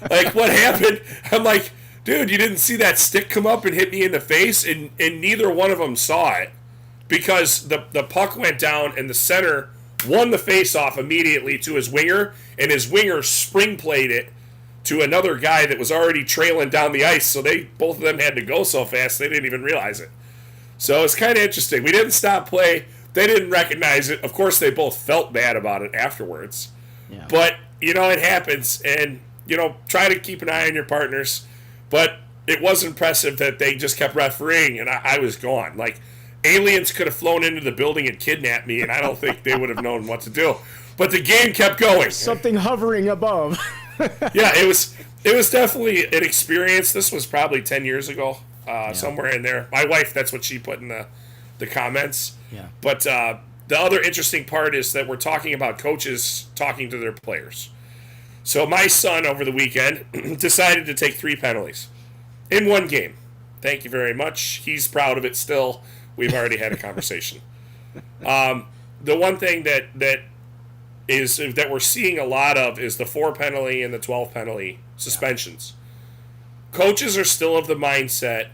Like, what happened?" I'm like, "Dude, you didn't see that stick come up and hit me in the face?" And neither one of them saw it because the puck went down, and the center won the face-off immediately to his winger, and his winger spring played it to another guy that was already trailing down the ice. So both of them had to go so fast they didn't even realize it. So it's kind of interesting. We didn't stop play. They didn't recognize it. Of course, they both felt bad about it afterwards. Yeah. But, it happens. And, try to keep an eye on your partners. But it was impressive that they just kept refereeing, and I was gone. Like, aliens could have flown into the building and kidnapped me, and I don't think they would have known what to do. But the game kept going. Something hovering above. Yeah, it was definitely an experience. This was probably 10 years ago, somewhere in there. My wife, that's what she put in the comments. Yeah. But the other interesting part is that we're talking about coaches talking to their players. So my son over the weekend decided to take 3 penalties in one game. Thank you very much. He's proud of it still. We've already had a conversation. The one thing that we're seeing a lot of is the 4 penalty and the 12 penalty suspensions. Coaches are still of the mindset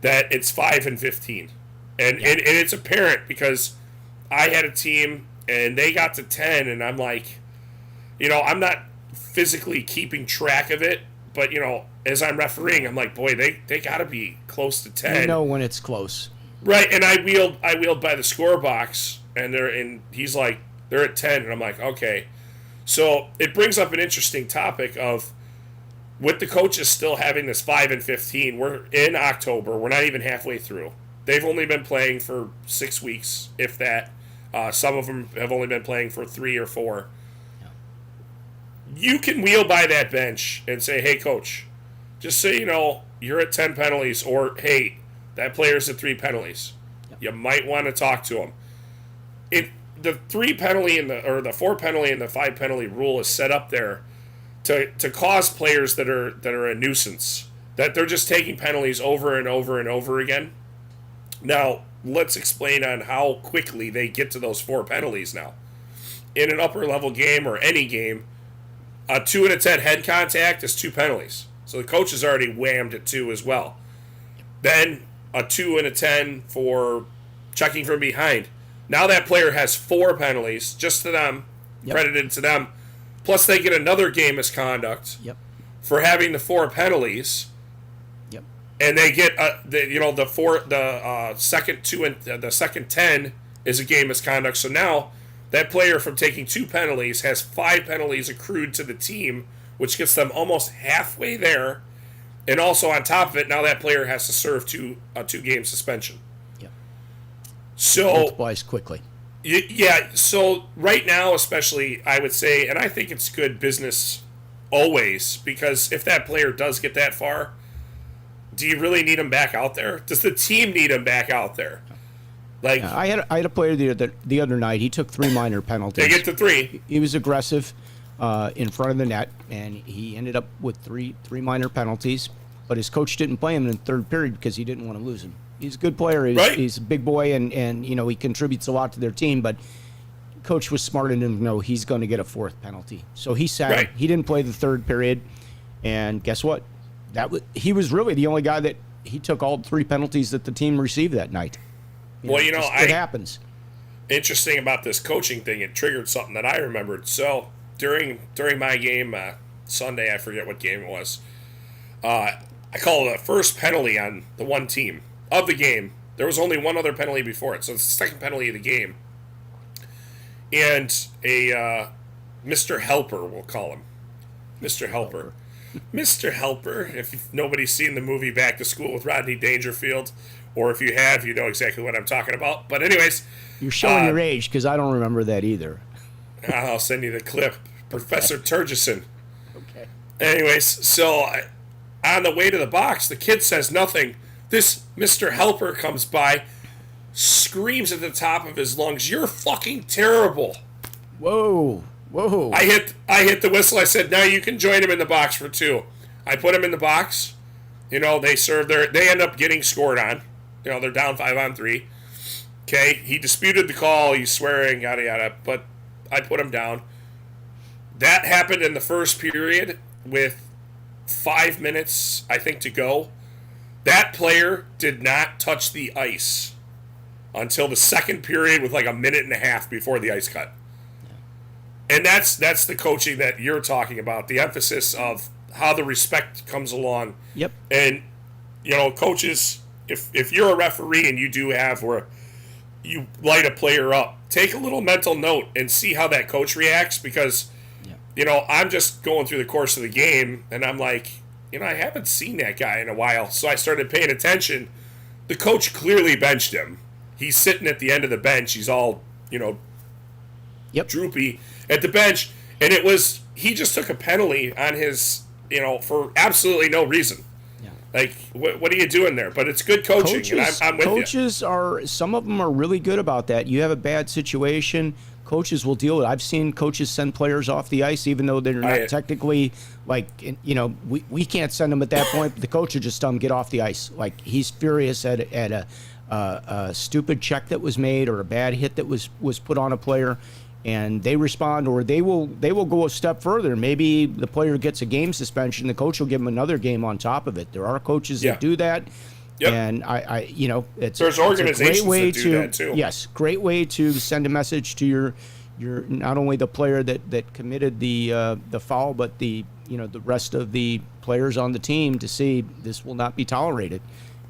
that it's 5 and 15. And it's apparent because I had a team and they got to 10 and I'm like, I'm not physically keeping track of it, but as I'm refereeing, I'm like, boy, they got to be close to 10. You know when it's close. Right, and I wheeled by the score box and he's like, they're at 10 and I'm like, okay. So it brings up an interesting topic of with the coaches still having this 5 and 15, we're in October, we're not even halfway through. They've only been playing for 6 weeks, if that. Some of them have only been playing for 3 or 4. Yeah. You can wheel by that bench and say, hey, coach, just so you know, you're at 10 penalties, or, hey, that player's at 3 penalties. Yeah. You might want to talk to him. The 3 penalty the 4 penalty and the 5 penalty rule is set up there to cause players that are a nuisance, that they're just taking penalties over and over and over again. Now, let's explain on how quickly they get to those 4 penalties now. In an upper level game or any game, a 2 and a 10 head contact is 2 penalties. So the coach has already whammed at 2 as well. Then a 2 and a 10 for checking from behind. Now that player has 4 penalties just to them, credited to them. Plus they get another game misconduct for having the 4 penalties. And they get the second 2 and the second 10 is a game misconduct. So now that player from taking 2 penalties has 5 penalties accrued to the team, which gets them almost halfway there. And also on top of it, now that player has to serve a 2-game suspension. Yep. So multiplies quickly. Yeah. So right now, especially, I would say, and I think it's good business always, because if that player does get that far, do you really need him back out there? Does the team need him back out there? Like, I had a player the other night. He took 3 minor penalties. They get to 3. He was aggressive in front of the net, and he ended up with three minor penalties. But his coach didn't play him in the third period because he didn't want to lose him. He's a good player. He's a big boy, and he contributes a lot to their team. But coach was smart enough to know he's going to get a 4th penalty. So he sat. Right. He didn't play the third period, and guess what? He was really the only guy that he took all 3 penalties that the team received that night. It happens. Interesting about this coaching thing, it triggered something that I remembered. So during my game Sunday, I forget what game it was. I called the first penalty on the one team of the game. There was only one other penalty before it, so it's the second penalty of the game. And a Mr. Helper, we'll call him, Mr. Helper. Mr. Helper, if nobody's seen the movie Back to School with Rodney Dangerfield, or if you have, you know exactly what I'm talking about. But anyways. You're showing your age, because I don't remember that either. I'll send you the clip. Professor Turgison. Okay. Anyways, so on the way to the box, the kid says nothing. This Mr. Helper comes by, screams at the top of his lungs, "You're fucking terrible." Whoa. I hit the whistle. I said, "Now you can join him in the box for 2." I put him in the box. They end up getting scored on. They're down 5-on-3. Okay, he disputed the call. He's swearing, yada yada. But I put him down. That happened in the first period with 5 minutes, I think, to go. That player did not touch the ice until the second period with like a minute and a half before the ice cut. And that's the coaching that you're talking about, the emphasis of how the respect comes along. Yep. And, coaches, if you're a referee and you do have where you light a player up, take a little mental note and see how that coach reacts, because, I'm just going through the course of the game and I'm like, I haven't seen that guy in a while. So I started paying attention. The coach clearly benched him. He's sitting at the end of the bench. He's all, droopy at the bench. And he just took a penalty on his, for absolutely no reason. Yeah. Like, what are you doing there? But it's good coaching, and I'm with you. Coaches some of them are really good about that. You have a bad situation, coaches will deal with it. I've seen coaches send players off the ice even though they're not technically, like, we can't send them at that point. But the coach will just tell them, get off the ice. Like, he's furious at a stupid check that was made or a bad hit that was put on a player. And they respond, or they will go a step further. Maybe the player gets a game suspension. The coach will give him another game on top of it. There are coaches that do that. Yep. And there's organizations a great way that do that too. Yes, great way to send a message to your not only the player that committed the foul, but the rest of the players on the team to see this will not be tolerated.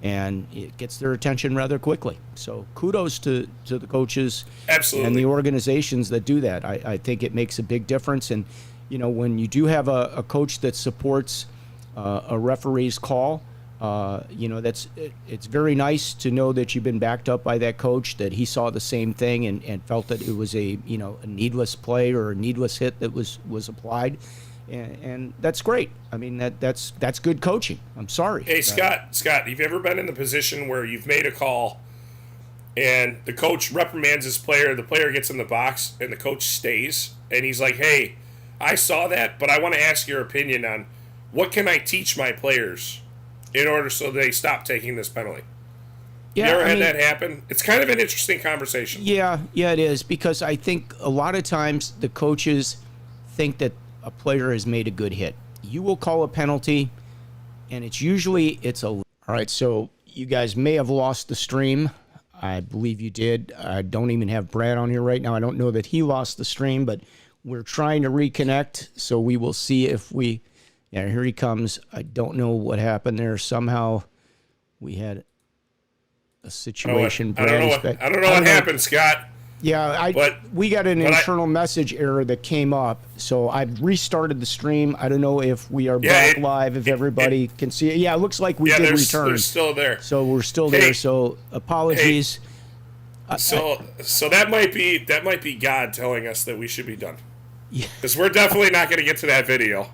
And it gets their attention rather quickly. So kudos to the coaches and the organizations that do that. I think it makes a big difference. And, when you do have a coach that supports a referee's call, it's very nice to know that you've been backed up by that coach, that he saw the same thing and felt that it was a needless play or a needless hit that was applied. And that's great. I mean, that's good coaching. I'm sorry. Hey, Scott, have you ever been in the position where you've made a call and the coach reprimands his player, the player gets in the box, and the coach stays, and he's like, hey, I saw that, but I want to ask your opinion on what can I teach my players in order so they stop taking this penalty? Yeah, you ever had that happen? It's kind of an interesting conversation. Yeah, it is, because I think a lot of times the coaches think that a player has made a good hit. You will call a penalty, and it's all right. So you guys may have lost the stream. I believe you did. I don't even have Brad on here right now. I don't know that he lost the stream, but we're trying to reconnect. So we will see if here he comes. I don't know what happened there. Somehow we had a situation. I don't know what happened, Scott. Yeah, we got an internal message error that came up, so I restarted the stream. I don't know if we are back live, if everybody can see it. Yeah, it looks like we did return. They're still there. So we're still there, so apologies. So that might be God telling us that we should be done. Yeah. Because we're definitely not going to get to that video.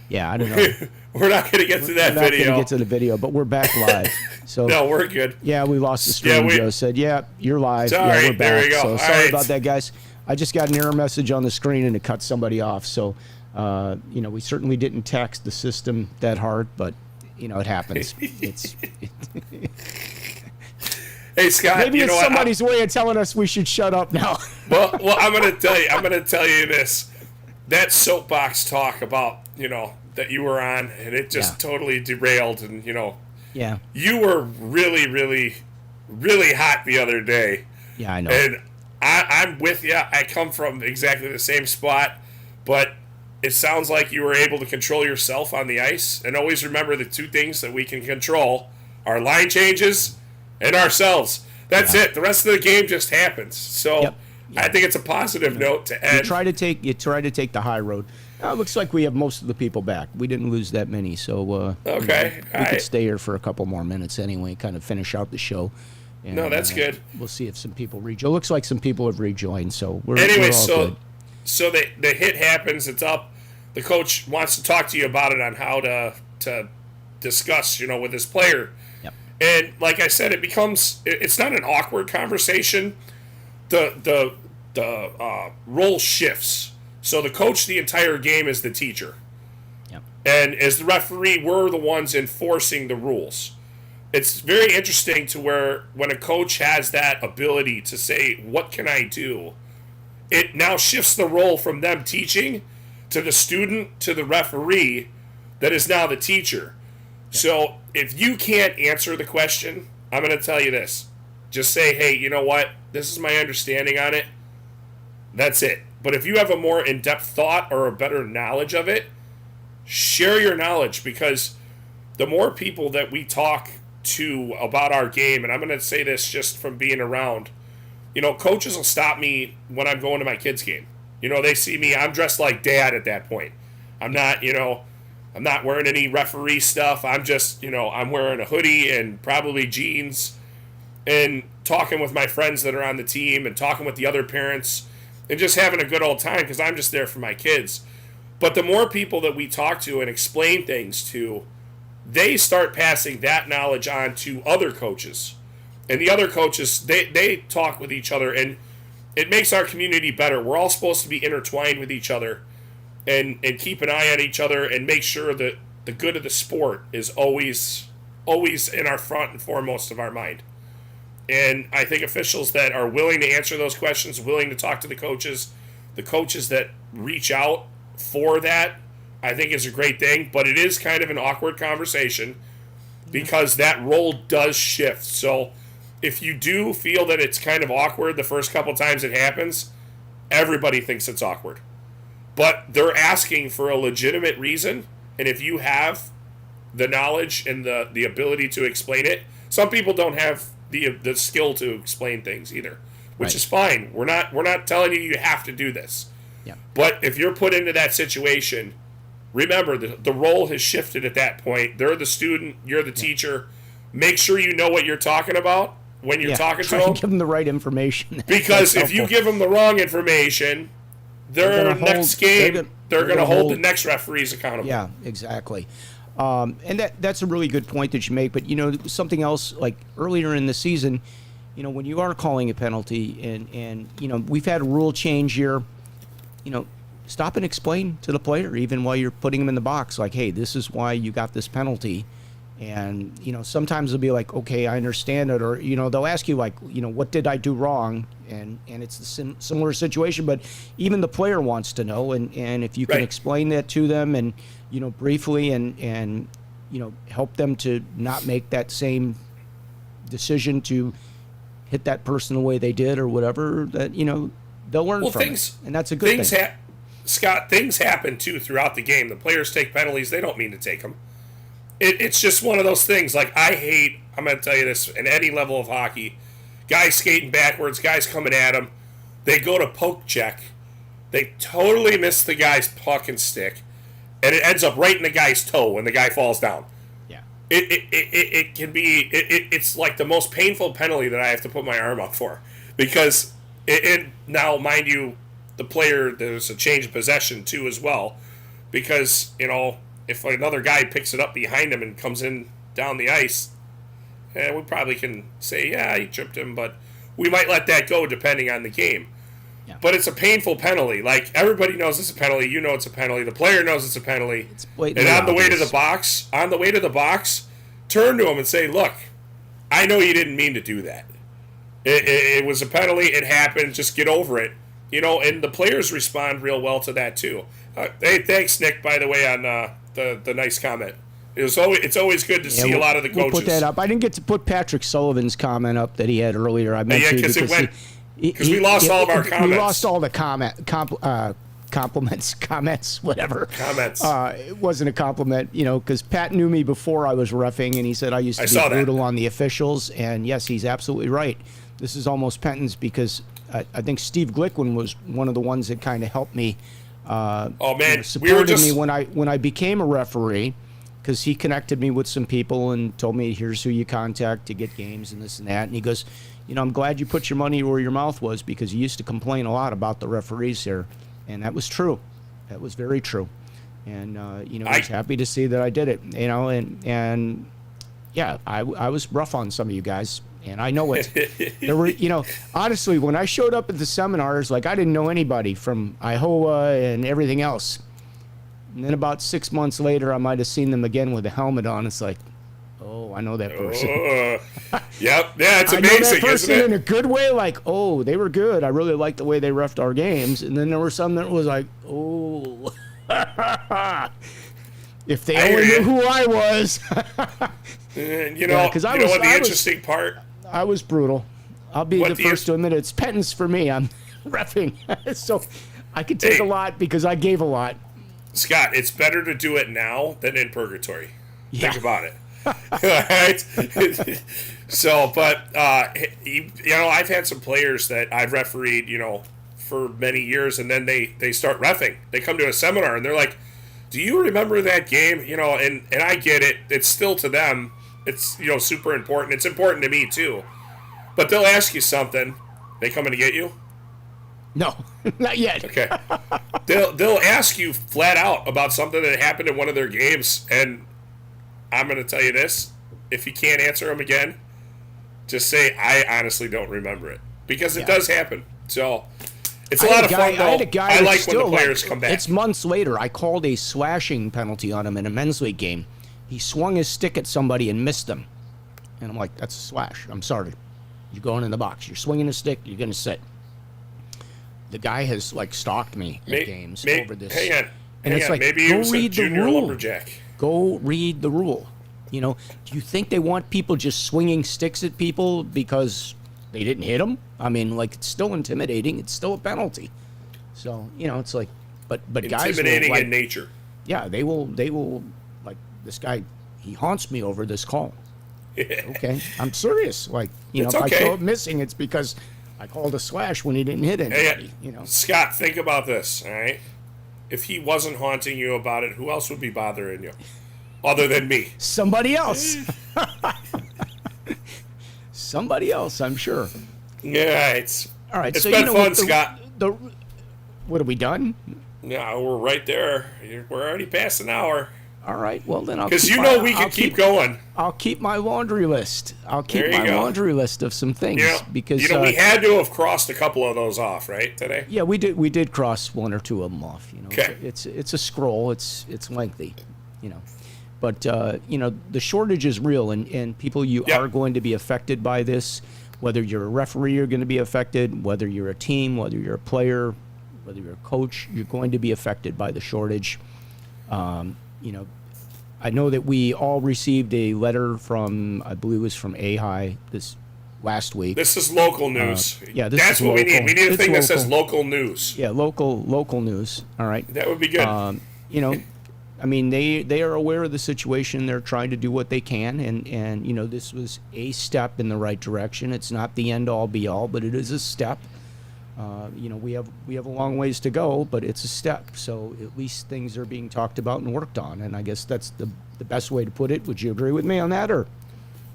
Yeah, I don't know. We're not going to get to that video. We're not going to get to the video, but we're back live. So no, we're good. Yeah, we lost the stream. Joe said, "Yeah, you're live. Sorry, yeah, we're back." there we go. So sorry about that, guys. I just got an error message on the screen and it cut somebody off. So, we certainly didn't tax the system that hard, but it happens. Hey, Scott. Maybe it's somebody's way of telling us we should shut up now. well, I'm going to tell you this. That soapbox talk about that you were on, and it just totally derailed, and Yeah. You were really, really, really hot the other day. Yeah, I know. And I'm with you. I come from exactly the same spot, but it sounds like you were able to control yourself on the ice. And always remember the two things that we can control: our line changes and ourselves. That's it. The rest of the game just happens. So I think it's a positive note to end. You try to take the high road. It looks like we have most of the people back. We didn't lose that many, so okay. We could stay here for a couple more minutes anyway, kind of finish out the show. And, no, that's good. We'll see if some people rejoin. It looks like some people have rejoined, so we're all good. So the hit happens. It's up. The coach wants to talk to you about it on how to discuss, with his player. Yep. And like I said, it's not an awkward conversation. The role shifts. So the coach the entire game is the teacher. Yep. And as the referee, we're the ones enforcing the rules. It's very interesting to where when a coach has that ability to say, what can I do? It now shifts the role from them teaching to the student to the referee that is now the teacher. Yep. So if you can't answer the question, I'm going to tell you this. Just say, hey, you know what? This is my understanding on it. That's it. But if you have a more in-depth thought or a better knowledge of it, share your knowledge, because the more people that we talk to about our game, and I'm going to say this just from being around, coaches will stop me when I'm going to my kids' game. They see me, I'm dressed like dad at that point. I'm not, I'm not wearing any referee stuff. I'm just, I'm wearing a hoodie and probably jeans and talking with my friends that are on the team and talking with the other parents and just having a good old time because I'm just there for my kids. But the more people that we talk to and explain things to, they start passing that knowledge on to other coaches. And the other coaches, they talk with each other, and it makes our community better. We're all supposed to be intertwined with each other and keep an eye on each other and make sure that the good of the sport is always in our front and foremost of our mind. And I think officials that are willing to answer those questions, willing to talk to the coaches that reach out for that, I think is a great thing. But it is kind of an awkward conversation because that role does shift. So if you do feel that it's kind of awkward the first couple times it happens, everybody thinks it's awkward. But they're asking for a legitimate reason, and if you have the knowledge and the ability to explain it, some people don't have the skill to explain things either, which is fine. We're not telling you have to do this. Yeah. But if you're put into that situation, remember the role has shifted at that point. They're the student, you're the teacher. Make sure you know what you're talking about when you're talking to them. Give them the right information. Because if you give them the wrong information, they're going to hold the next referees accountable. Yeah, exactly. And that's a really good point that you make. But, something else, like earlier in the season, when you are calling a penalty and we've had a rule change here, stop and explain to the player, even while you're putting them in the box, like, hey, this is why you got this penalty. And, sometimes they'll be like, okay, I understand it. Or, they'll ask you, like, what did I do wrong? And it's the similar situation. But even the player wants to know. And if you can explain that to them and, briefly and help them to not make that same decision to hit that person the way they did or whatever, that, they'll learn from it. And that's a good thing. Scott, things happen, too, throughout the game. The players take penalties. They don't mean to take them. It's just one of those things. Like, I'm going to tell you this, in any level of hockey, guys skating backwards, guys coming at them, they go to poke check. They totally miss the guy's puck and stick, and it ends up right in the guy's toe when the guy falls down. Yeah. It can be, it's like the most painful penalty that I have to put my arm up for. Because, now, mind you, the player, there's a change of possession, too, as well. Because, if another guy picks it up behind him and comes in down the ice, we probably can say, yeah, he tripped him, but we might let that go depending on the game. Yeah. But it's a painful penalty. Like, everybody knows it's a penalty. You know it's a penalty. The player knows it's a penalty. And on the way to the box, turn to him and say, look, I know you didn't mean to do that. It was a penalty. It happened. Just get over it. And the players respond real well to that, too. Hey, thanks, Nick, by the way, on the nice comment. It's always good to see a lot of the coaches. We'll put that up. I didn't get to put Patrick Sullivan's comment up that he had earlier. I meant because we lost all of our comments. We lost all the comments, whatever. Comments. It wasn't a compliment, because Pat knew me before I was reffing, and he said I used to be brutal on the officials. And yes, he's absolutely right. This is almost penance because I think Steve Glickman was one of the ones that kind of helped me. Supported me when I became a referee, because he connected me with some people and told me, here's who you contact to get games and this and that. And he goes, I'm glad you put your money where your mouth was, because you used to complain a lot about the referees here. And that was true. That was very true. And, I was happy to see that I did it, and yeah, I was rough on some of you guys. And I know it. There were, honestly, when I showed up at the seminars, like, I didn't know anybody from Iowa and everything else. And then about 6 months later, I might have seen them again with a helmet on. It's like, oh, I know that person. Yep. Yeah, it's amazing, I know that person isn't it? in a good way, like, oh, they were good. I really liked the way they reffed our games. And then there were some that was like, oh. If they only knew who I was. The interesting part? I was brutal. I'll be the first to admit it. It's penance for me. I'm reffing. So I could take a lot because I gave a lot. Scott, it's better to do it now than in purgatory. Yeah. Think about it. Right? So, but, I've had some players that I've refereed, for many years, and then they start reffing. They come to a seminar, and they're like, Do you remember that game? You know, and I get it. It's still to them. It's, you know, super important. It's important to me too. But they'll ask you something. They coming to get you? No, not yet. Okay. They'll ask you flat out about something that happened in one of their games, and I'm going to tell you this: if you can't answer them again, just say I honestly don't remember it, because it does happen. So it's a lot of fun. Though. I had a guy I like when the still, players come back. It's months later. I called a slashing penalty on him in a men's league game. He swung his stick at somebody and missed them, and I'm like, "That's a slash. I'm sorry. You're going in the box. You're swinging a stick. You're going to sit." The guy has like stalked me at games over this. Hang on. And it's like, maybe go he was a read the junior rule. lumberjack. Go read the rule. You know, do you think they want people just swinging sticks at people because they didn't hit them? I mean, like, it's still intimidating. It's still a penalty. So, you know, it's like, but guys Intimidating will, like, in nature. yeah, they will like, this guy, he haunts me over this call. Okay, I'm serious. Like, you know, It's if okay. I show up missing, it's because I called a slash when he didn't hit anybody. Hey, You know, Scott, think about this, all right? If he wasn't haunting you about it, who else would be bothering you? Other than me. somebody else. Somebody else, I'm sure. Yeah, it's All right, It's so been you know, fun, Scott. What are we done? Yeah, we're right there. We're already past an hour. All right, well then I'll Because keep you know my- we I'll can keep going. I'll keep my laundry list. I'll keep There you my go. laundry list of some things Yeah, because you know, we had to have crossed a couple of those off, right, today? yeah, we did cross one or two of them off. You know, Okay. it's a scroll. It's lengthy, you know, but you know, the shortage is real, and people, you Yep. are going to be affected by this. Whether you're a referee, you're going to be affected. Whether you're a team, whether you're a player, whether you're a coach, you're going to be affected by the shortage. You know, I know that we all received a letter from, I believe it was from AHI this last week. This is local news. yeah, this That's is what we need. local. We need a It's thing that says local. local news. Yeah, local news. All right. That would be good. You know, I mean, they are aware of the situation. They're trying to do what they can, and you know, this was a step in the right direction. It's not the end all be all, but it is a step. You know, we have a long ways to go, but it's a step. So at least things are being talked about and worked on, and I guess that's the best way to put it. Would you agree with me on that, or?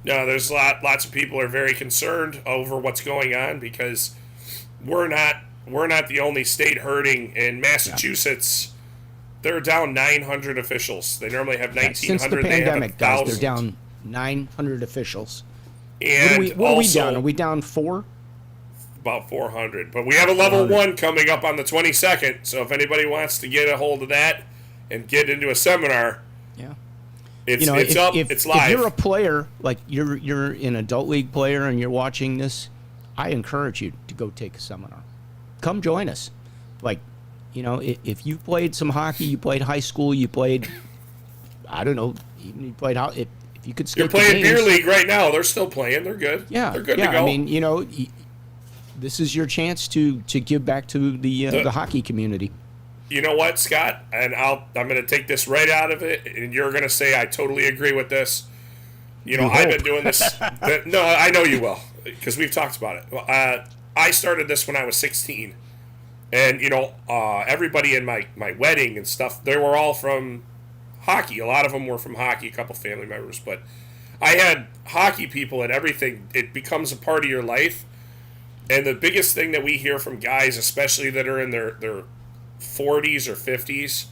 No, there's lots of people are very concerned over what's going on because we're not the only state hurting. In Massachusetts, they're down 900 officials. They normally have 1,900. Since the they have pandemic, guys, 1,000. they're down 900 officials. And What are we also down? Are we down 4? about 400. But we have a level 1 coming up on the 22nd. So if anybody wants to get a hold of that and get into a seminar, Yeah. it's You know, it's up. if, It's if live. you're a player, like you're an adult league player and you're watching this, I encourage you to go take a seminar. Come join us. Like, you know, if you played some hockey, you played high school, you played, I don't know, even you played how if you could skate You're playing the beer games, league right now. They're still playing. They're good. Yeah, they're good yeah. to go. I mean, you know, this is your chance to give back to the hockey community. You know what, Scott? And I'm going to take this right out of it, and you're going to say I totally agree with this. You know, You I've hope. been doing this. No, I know you will, because we've talked about it. I started this when I was 16, and you know, everybody in my wedding and stuff, they were all from hockey. A lot of them were from hockey. A couple family members, but I had hockey people and everything. It becomes a part of your life. And the biggest thing that we hear from guys, especially that are in their 40s or 50s,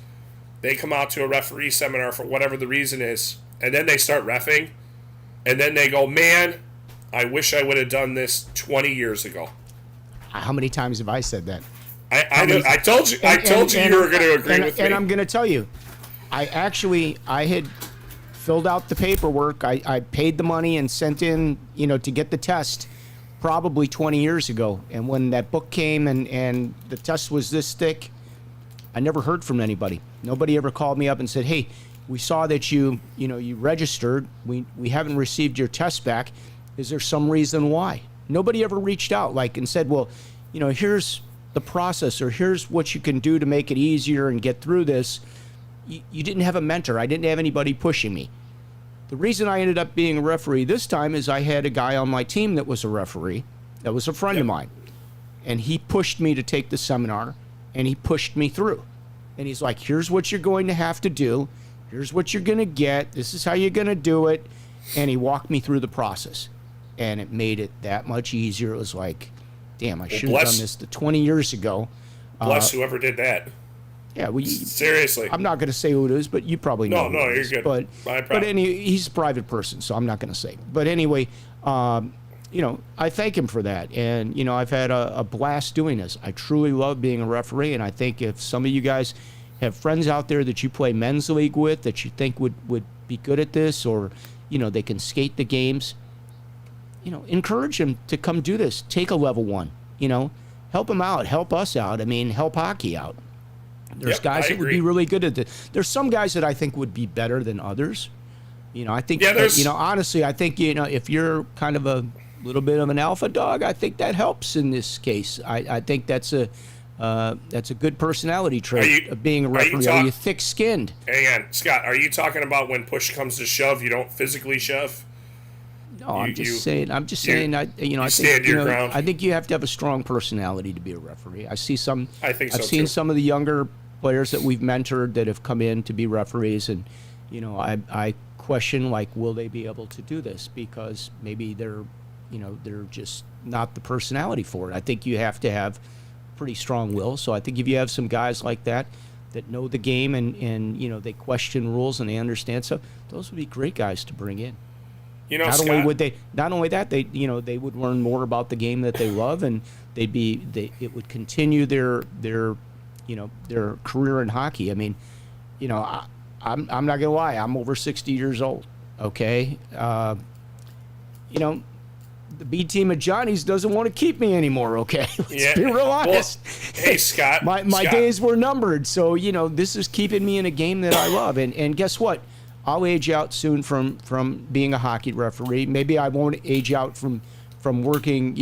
they come out to a referee seminar for whatever the reason is, and then they start reffing, and then they go, man, I wish I would have done this 20 years ago. How many times have I said that? I told you you were going to agree with me. And I'm going to tell you, I had filled out the paperwork. I paid the money and sent in, you know, to get the test probably 20 years ago. And when that book came and the test was this thick, I never heard from anybody. Nobody ever called me up and said, hey, we saw that you registered. We haven't received your test back. Is there some reason why? Nobody ever reached out and said, well, you know, here's the process, or here's what you can do to make it easier and get through this. You didn't have a mentor. I didn't have anybody pushing me. The reason I ended up being a referee this time is I had a guy on my team that was a referee, that was a friend of mine, and he pushed me to take the seminar, and he pushed me through. and he's like, here's what you're going to have to do. Here's what you're going to get. This is how you're going to do it. And he walked me through the process, and it made it that much easier. It was like, damn, I should have done this 20 years ago. Bless whoever did that. Yeah, seriously. I'm not going to say who it is, but you probably know. No, you're good. But he's a private person, so I'm not going to say. But anyway, I thank him for that, and I've had a blast doing this. I truly love being a referee, and I think if some of you guys have friends out there that you play men's league with that you think would be good at this, or they can skate the games, encourage them to come do this. Take a level 1. Help them out, help us out. I mean, help hockey out. There's guys that would be really good at this. There's some guys that I think would be better than others. I think, honestly, I think, if you're kind of a little bit of an alpha dog, I think that helps in this case. I think that's a good personality trait of being a referee. Are you thick-skinned? Hang on, Scott, are you talking about when push comes to shove, you don't physically shove? No, I'm just saying. I think ground. I think you have to have a strong personality to be a referee. I think so. I've seen too. some of the younger players that we've mentored that have come in to be referees, and I question, like, will they be able to do this, because maybe they're just not the personality for it. I think you have to have pretty strong will. So I think if you have some guys like that know the game and they question rules and they understand stuff, those would be great guys to bring in. Not Scott, only that they would learn more about the game that they love, and it would continue their career in hockey. I mean, I'm not gonna lie, I'm over 60 years old. Okay, the B team of Johnny's doesn't want to keep me anymore. Okay, let's be real honest. Well, hey, Scott, my days were numbered. So this is keeping me in a game that I love. And guess what? I'll age out soon from being a hockey referee. Maybe I won't age out from working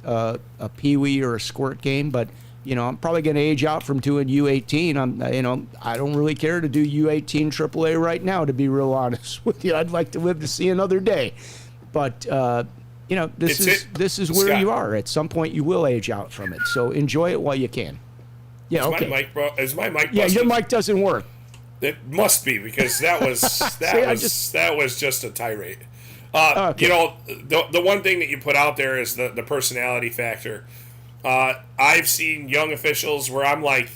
a peewee or a squirt game, but I'm probably going to age out from doing U18. I don't really care to do U18 AAA right now, to be real honest with you. I'd like to live to see another day, but this is where Scott, you are. At some point, you will age out from it. So enjoy it while you can. Yeah, okay. Is my mic? Yeah, your mic doesn't work. It must be, because that was that was just a tirade. Okay. The one thing that you put out there is the personality factor. I've seen young officials where I'm like,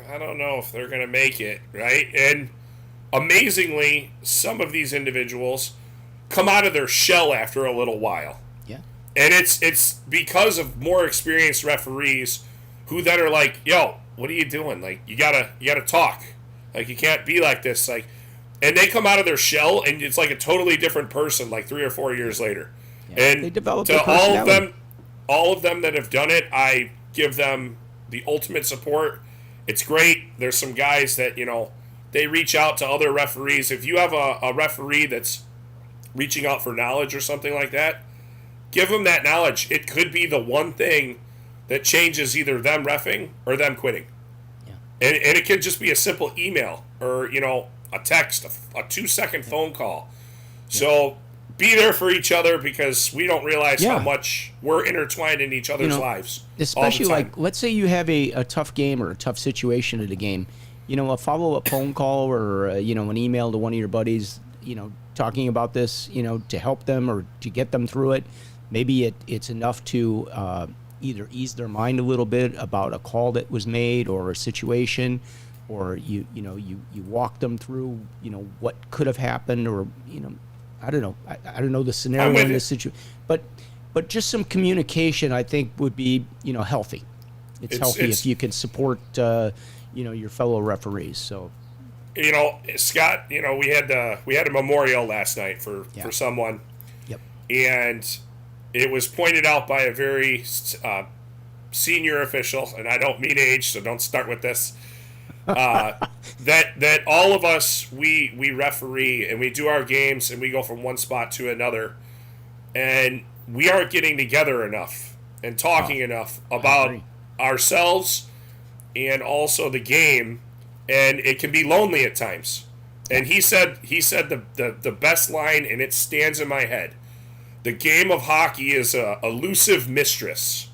I don't know if they're going to make it, right? And amazingly, some of these individuals come out of their shell after a little while. Yeah. And it's because of more experienced referees who then are like, yo, what are you doing? Like, you gotta talk. Like, you can't be like this. Like, and they come out of their shell, and it's like a totally different person, like 3 or 4 years later. Yeah, and they develop to their personality. all of them that have done it, I give them the ultimate support. It's great. There's some guys that, they reach out to other referees. If you have a referee that's reaching out for knowledge or something like that, give them that knowledge. It could be the one thing that changes either them reffing or them quitting. And it could just be a simple email or, a text, a 2-second phone call. So be there for each other, because we don't realize how much we're intertwined in each other's lives. Especially, like, let's say you have a tough game or a tough situation at a game. A follow-up phone call or, an email to one of your buddies, talking about this, to help them or to get them through it. Maybe it's enough to either ease their mind a little bit about a call that was made or a situation, or you walk them through what could have happened, or I don't know the scenario in this situation, but just some communication I think would be healthy. It's healthy if you can support your fellow referees. So Scott, we had a memorial last night for someone. Yep. And it was pointed out by a very senior official, and I don't mean age, so don't start with this. That all of us, we referee and we do our games and we go from one spot to another, and we aren't getting together enough and talking enough about ourselves and also the game, and it can be lonely at times. And he said the best line, and it stands in my head. The game of hockey is a elusive mistress.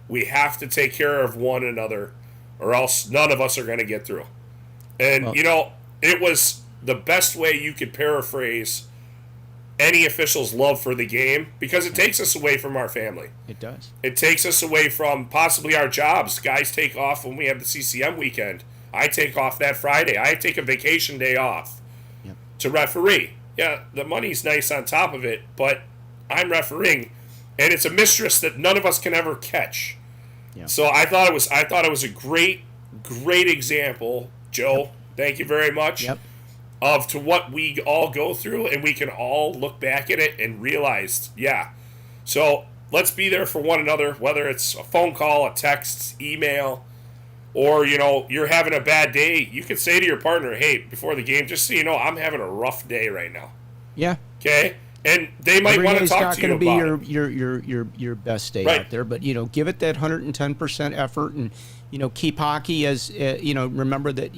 We have to take care of one another, or else none of us are going to get through. And, it was the best way you could paraphrase any official's love for the game, because it takes us away from our family. It does. It takes us away from possibly our jobs. Guys take off when we have the CCM weekend. I take off that Friday. I take a vacation day off to referee. Yeah, the money's nice on top of it, but I'm refereeing, and it's a mistress that none of us can ever catch. Yeah. So I thought it was a great example, Joe. Thank you very much. Of to what we all go through, and we can all look back at it and realize, so let's be there for one another, whether it's a phone call, a text, email, or, you're having a bad day. You could say to your partner, hey, before the game, just so you know, I'm having a rough day right now. Yeah. Okay? And they might want to talk to you about it. Every day's not going to be your best day out there, but, give it that 110% effort, and, keep hockey as, remember that,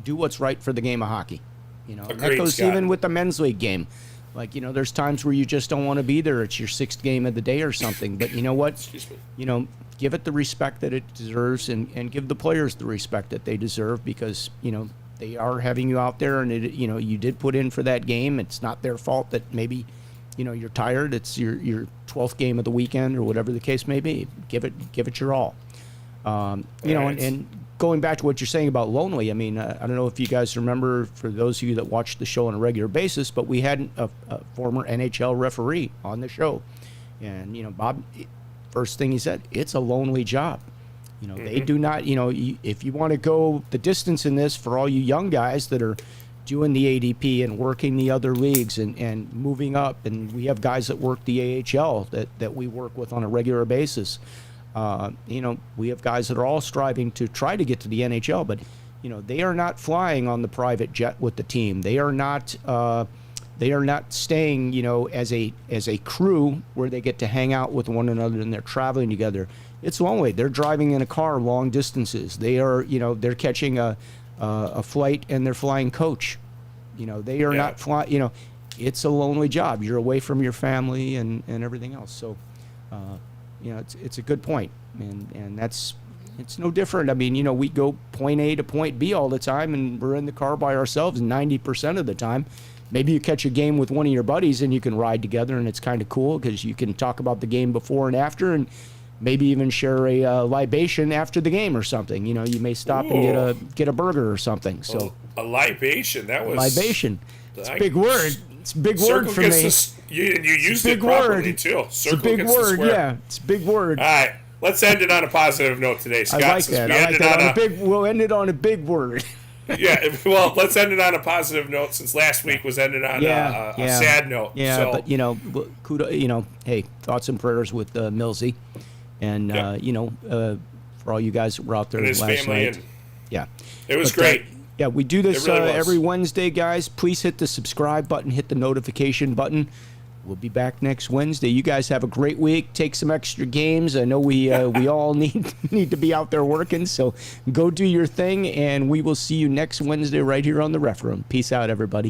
do what's right for the game of hockey. Agreed, that goes Scott. even with the men's league game. Like, there's times where you just don't want to be there. It's your 6th game of the day or something. But you know what? Excuse me. Give it the respect that it deserves, and give the players the respect that they deserve, because, they are having you out there, and you did put in for that game. It's not their fault that maybe, you're tired. It's your 12th game of the weekend or whatever the case may be. Give it your all. And going back to what you're saying about lonely, I mean, I don't know if you guys remember, for those of you that watch the show on a regular basis, but we had a former NHL referee on the show. And, Bob, first thing he said, it's a lonely job. They do not, if you want to go the distance in this, for all you young guys that are doing the ADP and working the other leagues and moving up, and we have guys that work the AHL that we work with on a regular basis. We have guys that are all striving to try to get to the NHL, but they are not flying on the private jet with the team. They are not staying as a crew where they get to hang out with one another and they're traveling together. It's lonely. They're driving in a car long distances. They are they're catching a flight and they're flying coach. They are not flying. It's a lonely job. You're away from your family and everything else. So. It's a good point, and it's no different. I mean, we go point A to point B all the time, and we're in the car by ourselves 90% of the time. Maybe you catch a game with one of your buddies, and you can ride together, and it's kind of cool because you can talk about the game before and after, and maybe even share a libation after the game or something. You may stop and get a burger or something. So a libation, that was libation. It's a big word. It's a big word for me. You used it properly, too. It's a big word, yeah. It's a big word. All right. Let's end it on a positive note today, Scott. I like that. We'll end it on a big word. Yeah, well, let's end it on a positive note, since last week was ended on a sad note. Yeah, so. But, kudos, hey, thoughts and prayers with Millsy. And, for all you guys that were out there and his last family. night. Yeah. It was great. Yeah, we do this really every Wednesday, guys. Please hit the subscribe button, hit the notification button. We'll be back next Wednesday. You guys have a great week. Take some extra games. I know we all need to be out there working, so go do your thing, and we will see you next Wednesday right here on the Ref Room. Peace out, everybody.